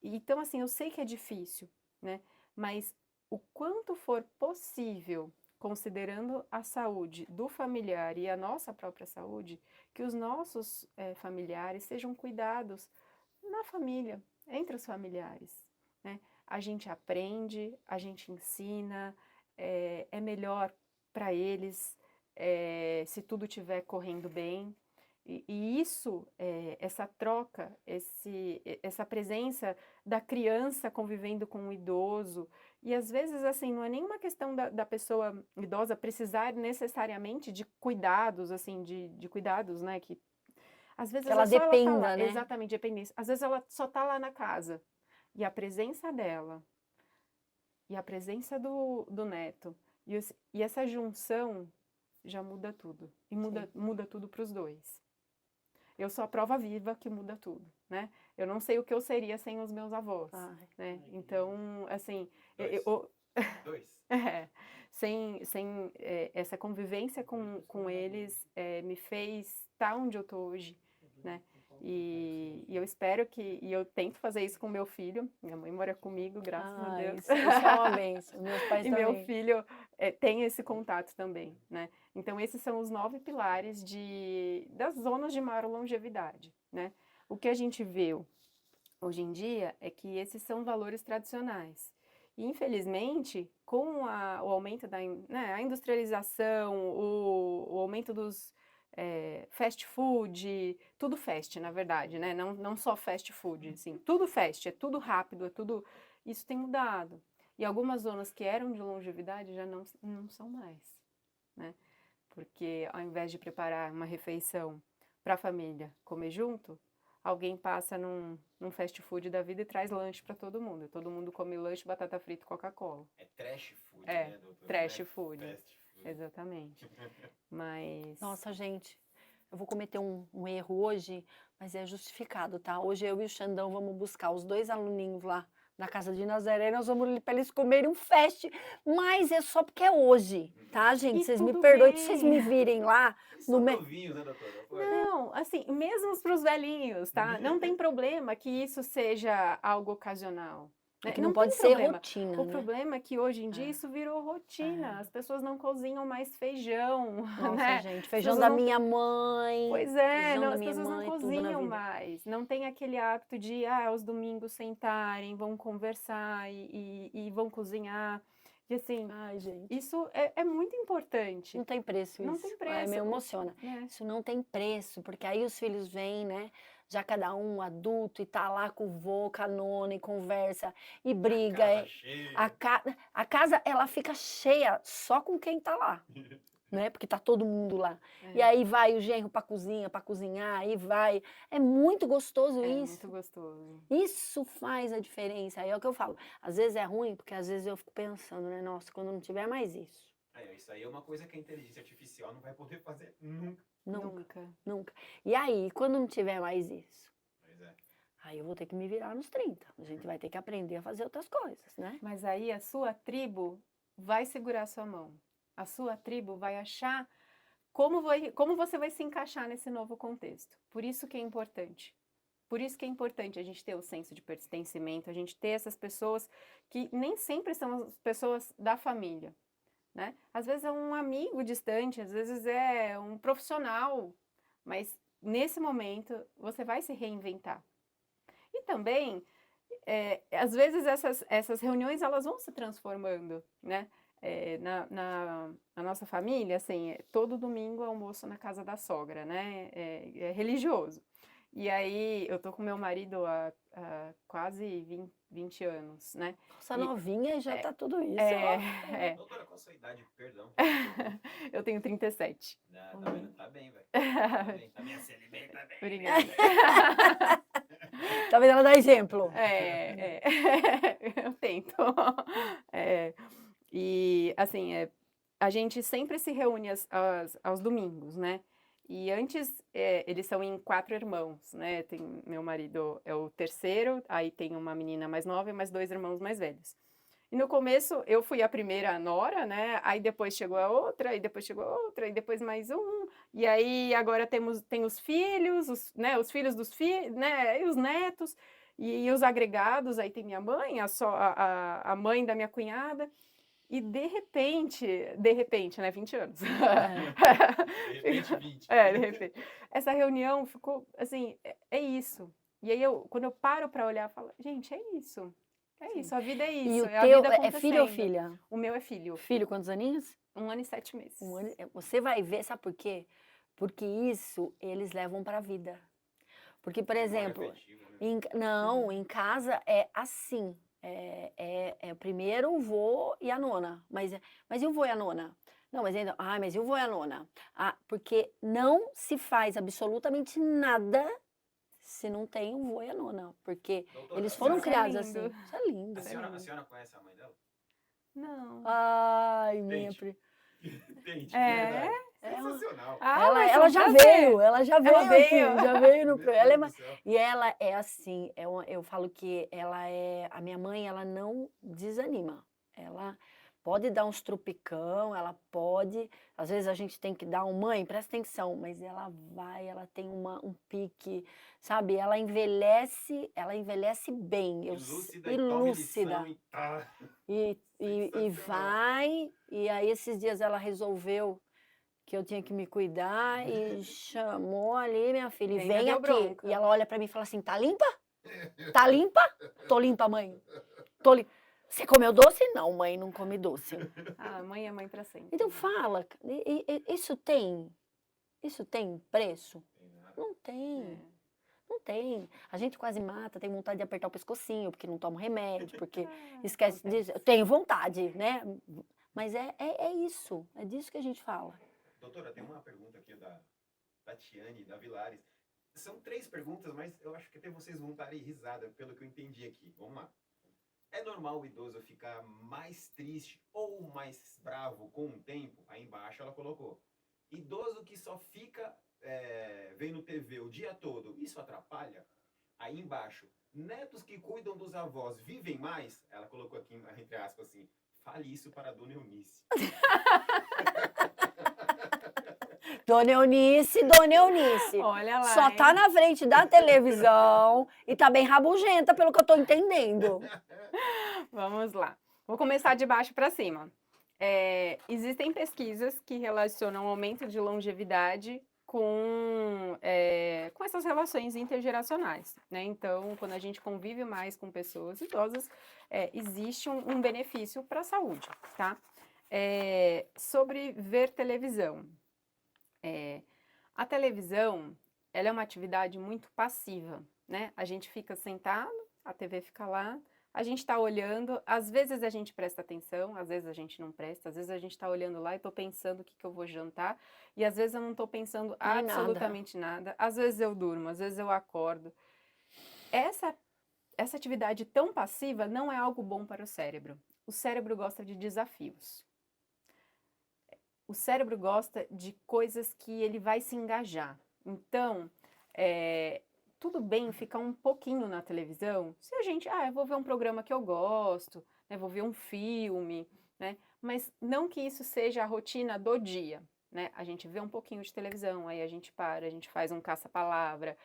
Então, assim, eu sei que é difícil, né? Mas o quanto for possível, considerando a saúde do familiar e a nossa própria saúde, que os nossos familiares sejam cuidados na família, entre os familiares, né? A gente aprende, a gente ensina, é melhor para eles se tudo estiver correndo bem. E isso, essa troca, essa presença da criança convivendo com o idoso, e às vezes, assim, não é nenhuma questão da pessoa idosa precisar necessariamente de cuidados, assim, de cuidados, né, que às vezes Que ela só ela tá dependa, lá, né? exatamente, dependência. Às vezes ela só tá lá na casa, e a presença dela, e a presença do neto, e essa junção já muda tudo, e muda tudo para os dois. Eu sou a prova viva que muda tudo, né? Eu não sei o que eu seria sem os meus avós, Ai, né? Então, assim, Dois. sem essa convivência com eles, me fez estar onde eu tô hoje, né? E eu espero e eu tento fazer isso com meu filho. Minha mãe mora comigo, graças a Deus. isso é uma bênção. Meus pais E também. meu filho tem esse contato também, né? Então, esses são os 9 pilares das zonas de maior longevidade, né? O que a gente vê hoje em dia é que esses são valores tradicionais. E, infelizmente, com o aumento né, a industrialização, o aumento dos fast food, tudo fast, na verdade, né? Não só fast food, assim, tudo fast, é tudo rápido, isso tem mudado. E algumas zonas que eram de longevidade já não são mais, né? Porque ao invés de preparar uma refeição para a família comer junto, alguém passa num fast food da vida e traz lanche para todo mundo. Todo mundo come lanche, batata frita e Coca-Cola. É trash food, É, né, doutora? trash Não é food. fast food. Exatamente. Mas... Nossa, gente, eu vou cometer um erro hoje, mas é justificado, tá? Hoje eu e o Xandão vamos buscar os 2 aluninhos lá na casa de Nazaré, nós vamos para eles comerem um fast, mas é só porque é hoje, tá, gente? E Vocês me tudo perdoem, bem. se vocês me virem lá Eles no são meio. novinhos, né, doutora? Pô, Não, assim, mesmo para os velhinhos, tá? Não tem problema que isso seja algo ocasional. É Né? que não tem pode ser problema. rotina, O né? problema é que hoje em dia É. isso virou rotina. É. As pessoas não cozinham mais feijão, Nossa, né? gente, As feijão pessoas da não- minha mãe. Pois é, feijão da as minha pessoas não mãe, tudo na cozinham vida. mais. Não tem aquele hábito de, aos domingos sentarem, vão conversar e vão cozinhar. E assim, Ai, gente, isso é muito importante. não tem preço Não isso. tem Ai, preço. me emociona. né? Isso não tem preço, porque aí os filhos vêm, né? Já cada um adulto e tá lá com o vô, com a nona, e conversa, e briga. Casa cheia. A casa, ela fica cheia só com quem tá lá, né? Porque tá todo mundo lá. E É. aí vai o genro pra cozinha, pra cozinhar, aí vai. É muito gostoso É isso. muito gostoso. Isso faz a diferença. Aí é o que eu falo. Às vezes é ruim, porque às vezes eu fico pensando, né? Nossa, quando não tiver mais isso. Isso aí é uma coisa que a inteligência artificial não vai poder fazer nunca. Nunca, nunca. E aí, quando não tiver mais isso? Pois é. Aí eu vou ter que me virar nos 30. A gente vai ter que aprender a fazer outras coisas, né? Mas aí a sua tribo vai segurar a sua mão. A sua tribo vai achar como você vai se encaixar nesse novo contexto. Por isso que é importante. Por isso que é importante a gente ter o senso de pertencimento, a gente ter essas pessoas que nem sempre são as pessoas da família, né? Às vezes é um amigo distante, às vezes é um profissional, mas nesse momento você vai se reinventar. E também, às vezes essas reuniões elas vão se transformando, né? Na nossa família, assim, todo domingo almoço na casa da sogra, né? É religioso. E aí, eu tô com meu marido há quase 20 anos, né? Nossa, novinha e já tá tudo isso. É, Doutora, qual a sua idade? Perdão. eu tenho 37. Tá vendo? Tá bem, velho. Tá bem. Tá bem, assim, bem, tá bem. Obrigada. Tá vendo? Ela dá exemplo. Eu tento. E, assim, a gente sempre se reúne aos domingos, né? E antes, eles são em 4 irmãos, né? Meu marido é o terceiro, aí tem uma menina mais nova e mais 2 irmãos mais velhos. E no começo, eu fui a primeira nora, né? Aí depois chegou a outra, e depois chegou a outra, e depois mais um. E aí agora tem os filhos, os filhos dos filhos, né? E os netos, e os agregados. Aí tem minha mãe, a mãe da minha cunhada. E de repente, né, 20 anos. De repente, 20. De repente. Essa reunião ficou, assim, é isso. E aí, quando eu paro para olhar, eu falo, gente, é isso. É isso, a vida é isso. E o a teu vida é filho ou acontecendo. filha? O meu é filho. Filho, quantos aninhos? 1 ano e 7 meses. Você vai ver, sabe por quê? Porque isso eles levam para a vida. Porque, por Memória exemplo, afetiva, né? não, em casa é assim. É primeiro o vô e a nona. Mas e o vô e a nona? Não, mas ainda. Ah, mas e o vô e a nona? Ah, porque não se faz absolutamente nada se não tem o vô e a nona. Porque Doutora, eles a foram senhora, criados lindo. assim. Isso é lindo. a senhora conhece a mãe dela? Não. Ai, minha. Tente. Tente, de É? verdade. É uma- Sensacional. Ah, Ela, vai ser ela um já prazer. veio, ela já veio aqui, veio? já veio no Meu programa. Ela é Deus do céu. e ela é assim, eu falo que ela é, a minha mãe, ela não desanima. Ela pode dar uns tropicão, ela pode, às vezes a gente tem que dar mãe, presta atenção, mas ela vai, ela tem um pique, sabe? Ela envelhece bem, E lúcida e e tome lúcida. lição e tá. E Sensacional. vai, e aí esses dias ela resolveu que eu tinha que me cuidar e chamou ali minha filha, e Ainda vem deu aqui. bronca. E ela olha pra mim e fala assim, tá limpa? Tá limpa? Tô limpa, mãe. Tô limpa. Você comeu doce? Não, mãe, não come doce. Ah, mãe é mãe pra sempre. Então fala, isso tem preço? Tem nada. Não tem. É. Não tem. A gente quase mata, tem vontade de apertar o pescocinho, porque não toma remédio, porque Ah, esquece acontece. disso. Eu tenho vontade, né? Mas é isso, é disso que a gente fala. Doutora, tem uma pergunta aqui da Tatiane, da Vilares. São 3 perguntas, mas eu acho que até vocês vão dar risada, pelo que eu entendi aqui. Vamos lá. É normal o idoso ficar mais triste ou mais bravo com o tempo? Aí embaixo ela colocou. Idoso que só fica vendo TV o dia todo, isso atrapalha? Aí embaixo, netos que cuidam dos avós vivem mais? Ela colocou aqui, entre aspas, assim, fale isso para a dona Eunice. Dona Eunice, Olha lá, só tá hein? na frente da televisão e tá bem rabugenta, pelo que eu tô entendendo. Vamos lá. Vou começar de baixo para cima. Existem pesquisas que relacionam o aumento de longevidade com essas relações intergeracionais, né? Então, quando a gente convive mais com pessoas idosas, existe um benefício para a saúde, tá? Sobre ver televisão. A televisão, ela é uma atividade muito passiva, né? A gente fica sentado, a TV fica lá, a gente está olhando, às vezes a gente presta atenção, às vezes a gente não presta, às vezes a gente está olhando lá e estou pensando o que eu vou jantar, e às vezes eu não estou pensando absolutamente nada, às vezes eu durmo, às vezes eu acordo. Essa atividade tão passiva não é algo bom para o cérebro. O cérebro gosta de desafios. O cérebro gosta de coisas que ele vai se engajar. Então, tudo bem ficar um pouquinho na televisão, se a gente, eu vou ver um programa que eu gosto, né, vou ver um filme, né, mas não que isso seja a rotina do dia, né, a gente vê um pouquinho de televisão, aí a gente para, a gente faz um caça-palavra,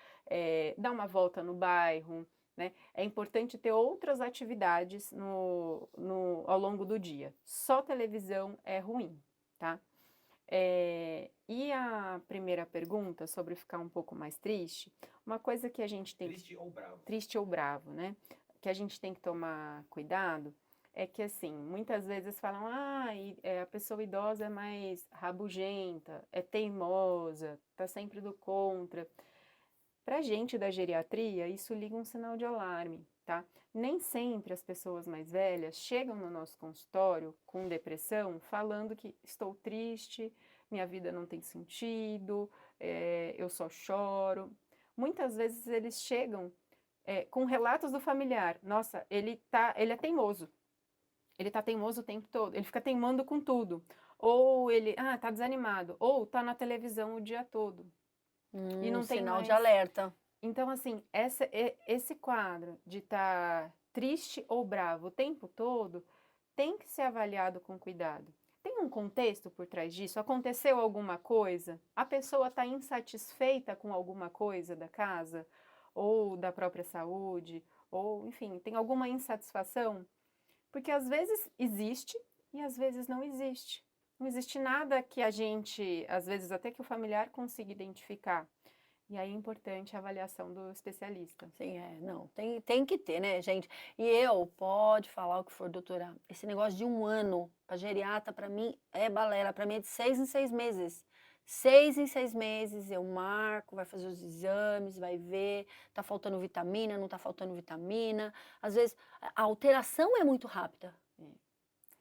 dá uma volta no bairro, né, é importante ter outras atividades ao longo do dia. Só televisão é ruim, tá? E a primeira pergunta, sobre ficar um pouco mais triste, uma coisa que a gente tem... Triste ou bravo? Triste ou bravo, né? Que a gente tem que tomar cuidado é que, assim, muitas vezes falam, a pessoa idosa é mais rabugenta, é teimosa, tá sempre do contra. Pra gente da geriatria, isso liga um sinal de alarme, tá? Nem sempre as pessoas mais velhas chegam no nosso consultório com depressão, falando que estou triste, minha vida não tem sentido, eu só choro. Muitas vezes eles chegam com relatos do familiar. Nossa, ele é teimoso. Ele tá teimoso o tempo todo, ele fica teimando com tudo. Ou ele, tá desanimado, ou tá na televisão o dia todo. E não tem Sinal de mais... alerta. Então, assim, esse quadro de estar triste ou bravo o tempo todo tem que ser avaliado com cuidado. Tem um contexto por trás disso? Aconteceu alguma coisa? A pessoa está insatisfeita com alguma coisa da casa? Ou da própria saúde? Ou, enfim, tem alguma insatisfação? Porque às vezes existe e às vezes não existe. Não existe nada que a gente, às vezes até que o familiar consiga identificar. E aí é importante a avaliação do especialista. Sim, não, tem que ter, né, gente? E pode falar o que for, doutora, esse negócio de 1 ano para geriatra, para mim, é balela, para mim é de 6 em 6 meses. 6 em 6 meses eu marco, vai fazer os exames, vai ver, tá faltando vitamina, não tá faltando vitamina. Às vezes a alteração é muito rápida.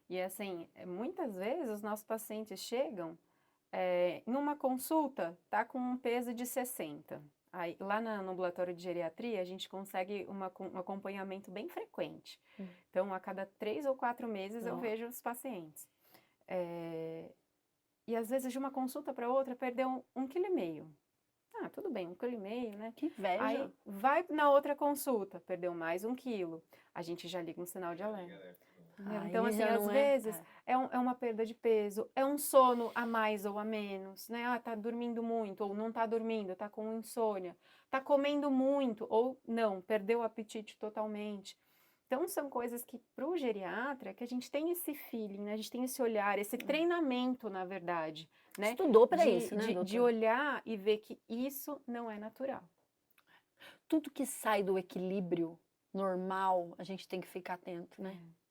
E assim, muitas vezes os nossos pacientes chegam numa consulta, tá com um peso de 60. Aí, lá no ambulatório de geriatria, a gente consegue um acompanhamento bem frequente. Então, a cada 3 ou 4 meses eu Ó. vejo os pacientes. E às vezes de uma consulta para outra perdeu 1,5 kg. Ah, tudo bem, 1,5 kg, né? Que inveja. Aí vai na outra consulta, perdeu mais 1 quilo. A gente já liga um sinal de alerta. Entendeu? Aí Então, assim, já às não vezes é uma perda de peso, é um sono a mais ou a menos, né? Ah, tá dormindo muito, ou não tá dormindo, tá com insônia, tá comendo muito, ou não, perdeu o apetite totalmente. Então, são coisas que, para o geriatra, que a gente tem esse feeling, né? A gente tem esse olhar, esse treinamento, na verdade, né? Estudou para isso, né, de doutora? olhar e ver que isso não é natural. Tudo que sai do equilíbrio normal, a gente tem que ficar atento, né? É.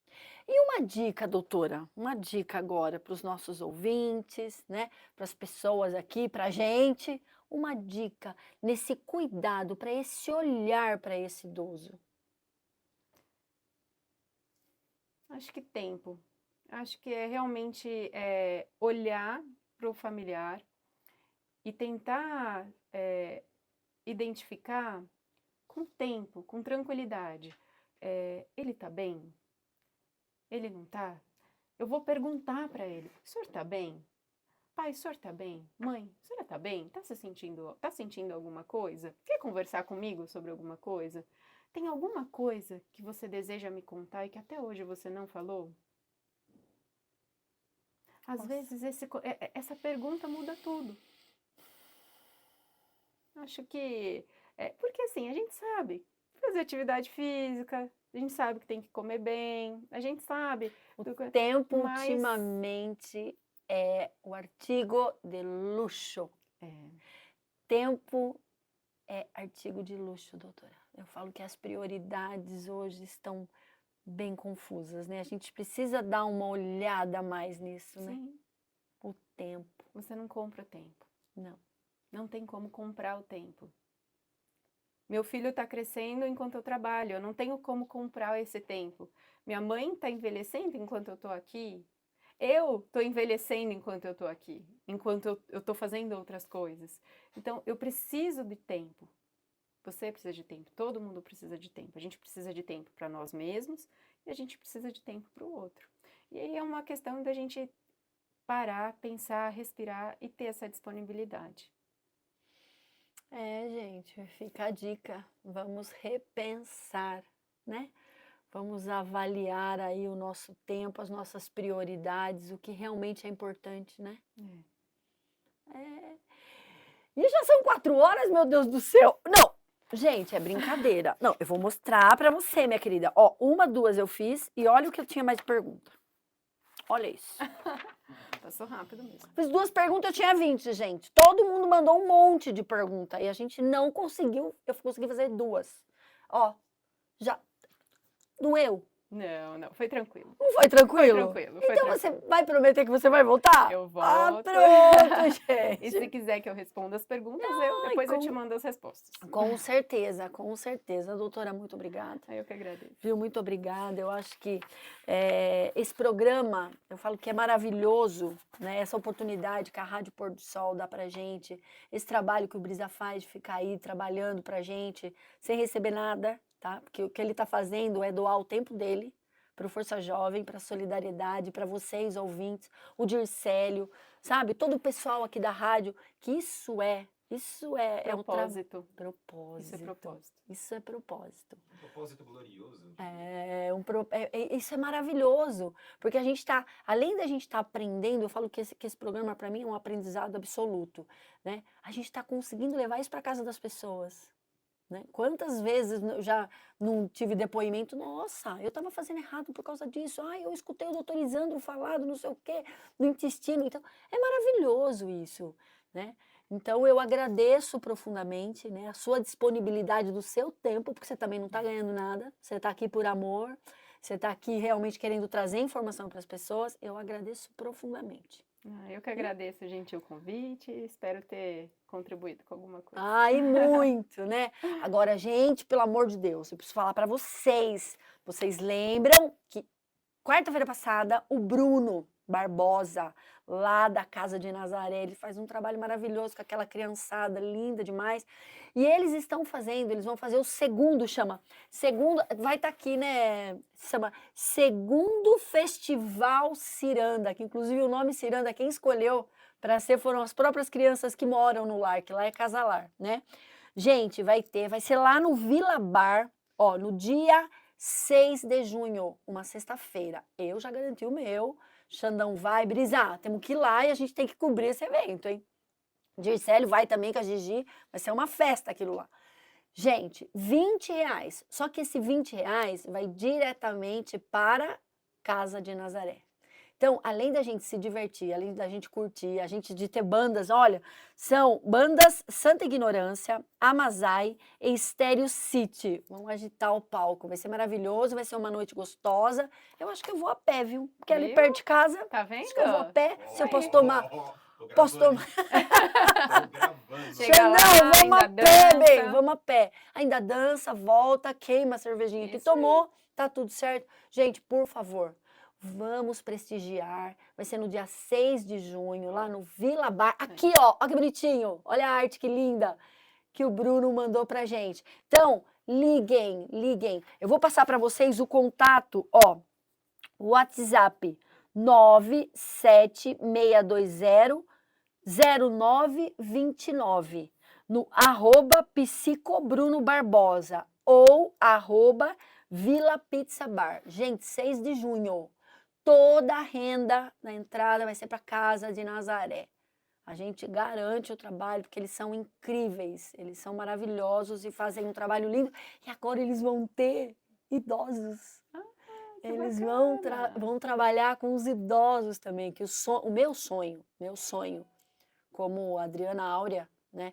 E uma dica, doutora, uma dica agora para os nossos ouvintes, né? Para as pessoas aqui, para a gente, uma dica nesse cuidado, para esse olhar para esse idoso. Acho que tempo. Acho que é realmente olhar para o familiar e tentar identificar com tempo, com tranquilidade. Ele tá bem? Ele não tá? Eu vou perguntar para ele: o senhor tá bem? Pai, o senhor tá bem? Mãe, a senhora tá bem? Tá sentindo alguma coisa? Quer conversar comigo sobre alguma coisa? Tem alguma coisa que você deseja me contar e que até hoje você não falou? Às vezes essa pergunta muda tudo. Acho que porque assim, a gente sabe fazer atividade física, a gente sabe que tem que comer bem, a gente sabe. O tempo mas- ultimamente é o artigo de luxo. É, Tempo é artigo de luxo, doutora. Eu falo que as prioridades hoje estão bem confusas, né? A gente precisa dar uma olhada a mais nisso, né? sim, O tempo. você não compra tempo. Não. Não tem como comprar o tempo. Meu filho está crescendo enquanto eu trabalho, eu não tenho como comprar esse tempo. Minha mãe está envelhecendo enquanto eu estou aqui. Eu estou envelhecendo enquanto eu estou aqui, enquanto eu estou fazendo outras coisas. Então, eu preciso de tempo. Você precisa de tempo, todo mundo precisa de tempo. A gente precisa de tempo para nós mesmos e a gente precisa de tempo para o outro. E aí é uma questão da gente parar, pensar, respirar e ter essa disponibilidade. Gente, fica a dica. Vamos repensar, né? Vamos avaliar aí o nosso tempo, as nossas prioridades, o que realmente é importante, né? E já são 4 horas, meu Deus do céu. Não, gente, é brincadeira. Não, eu vou mostrar pra você, minha querida. Ó, 1, 2 eu fiz e olha o que eu tinha mais de pergunta. Olha isso. Passou rápido mesmo. Fiz 2 perguntas, eu tinha 20, gente. Todo mundo mandou um monte de pergunta e a gente não conseguiu, eu consegui fazer 2. Ó, já doeu. Não, foi tranquilo. Não foi tranquilo? Foi tranquilo. Então você vai prometer que você vai voltar? Eu volto. Ah, pronto, gente. E se quiser que eu responda as perguntas, Ai, depois eu te mando as respostas. Com certeza, com certeza. Doutora, muito obrigada. Eu que agradeço. Viu? Muito obrigada. Eu acho que esse programa, eu falo que é maravilhoso, né? Essa oportunidade que a Rádio Pôr do Sol dá pra gente, esse trabalho que o Brisa faz de ficar aí trabalhando pra gente, sem receber nada, tá? Porque o que ele tá fazendo é doar o tempo dele para o Força Jovem, para a Solidariedade, para vocês ouvintes, o Dircélio, sabe? Todo o pessoal aqui da rádio, que isso é Propósito. propósito. Isso é propósito. Isso é propósito. Um propósito glorioso. Isso é maravilhoso, porque a gente está, além da gente estar aprendendo, eu falo que esse programa para mim é um aprendizado absoluto, né? A gente está conseguindo levar isso para casa das pessoas, né? Quantas vezes eu já não tive depoimento, nossa, eu estava fazendo errado por causa disso, eu escutei o doutor Isandro falar do não sei o quê, do intestino, então é maravilhoso isso, né? Então eu agradeço profundamente, né, a sua disponibilidade do seu tempo, porque você também não está ganhando nada, você está aqui por amor, você está aqui realmente querendo trazer informação para as pessoas, eu agradeço profundamente. Eu que agradeço, gente, o convite. Espero ter contribuído com alguma coisa. Ai, muito, né? Agora, gente, pelo amor de Deus, eu preciso falar para vocês. Vocês lembram que quarta-feira passada, o Bruno Barbosa, lá da Casa de Nazaré, ele faz um trabalho maravilhoso com aquela criançada linda demais. E eles vão fazer o segundo, vai estar aqui, né? Chama Segundo Festival Ciranda, que inclusive o nome Ciranda, quem escolheu para ser foram as próprias crianças que moram no lar, que lá é casalar, né? Gente, vai ser lá no Vila Bar, ó, no dia 6 de junho, uma sexta-feira. Eu já garanti o meu. Xandão vai, Brisa, temos que ir lá e a gente tem que cobrir esse evento, hein? Dircélio vai também com a Gigi, vai ser uma festa aquilo lá. Gente, R$20. Só que esse R$20 vai diretamente para Casa de Nazaré. Então, além da gente se divertir, além da gente curtir, a gente de ter bandas, olha, são bandas Santa Ignorância, Amazai e Stereo City. Vão agitar o palco, vai ser maravilhoso, vai ser uma noite gostosa. Eu acho que eu vou a pé, viu? Porque ali Viu? perto de casa, Tá vendo? acho que eu vou a pé. Se eu posso Ó, tomar, tô posso gravando, tomar. hein? Tô gravando. Chega lá, Xandão, vamos a ainda pé, dança. bem, vamos a pé. Ainda dança, volta, queima a cervejinha que Isso aí. tomou, tá tudo certo. Gente, por favor, vamos prestigiar. Vai ser no dia 6 de junho, lá no Vila Bar. Aqui, ó que bonitinho. Olha a arte que linda que o Bruno mandou pra gente. Então, liguem. Eu vou passar para vocês o contato, ó. WhatsApp 976200929 no @psicobrunobarbosa ou @Vila Pizza Bar. Gente, 6 de junho. Toda a renda da entrada vai ser para Casa de Nazaré. A gente garante o trabalho, porque eles são incríveis, eles são maravilhosos e fazem um trabalho lindo. E agora eles vão ter idosos. Que Eles bacana. vão trabalhar com os idosos também, que o meu sonho, como Adriana Áurea, né,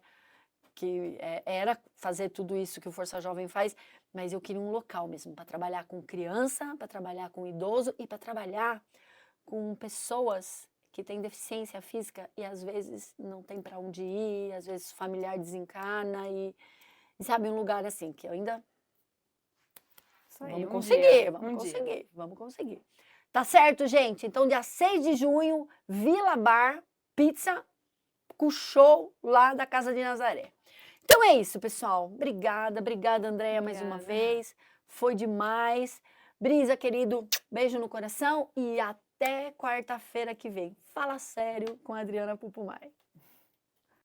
que era fazer tudo isso que o Força Jovem faz, mas eu queria um local mesmo para trabalhar com criança, para trabalhar com idoso e para trabalhar com pessoas que têm deficiência física e às vezes não tem para onde ir, às vezes o familiar desencarna e sabe, um lugar assim que eu ainda Isso aí, vamos um conseguir, dia, vamos um dia. conseguir, vamos conseguir. Tá certo, gente? Então, dia 6 de junho, Vila Bar, pizza, com show lá da Casa de Nazaré. Então é isso, pessoal. Obrigada, Andréia, mais uma Obrigada. vez. Foi demais. Brisa, querido, beijo no coração e até quarta-feira que vem. Fala sério com a Adriana Pupumai.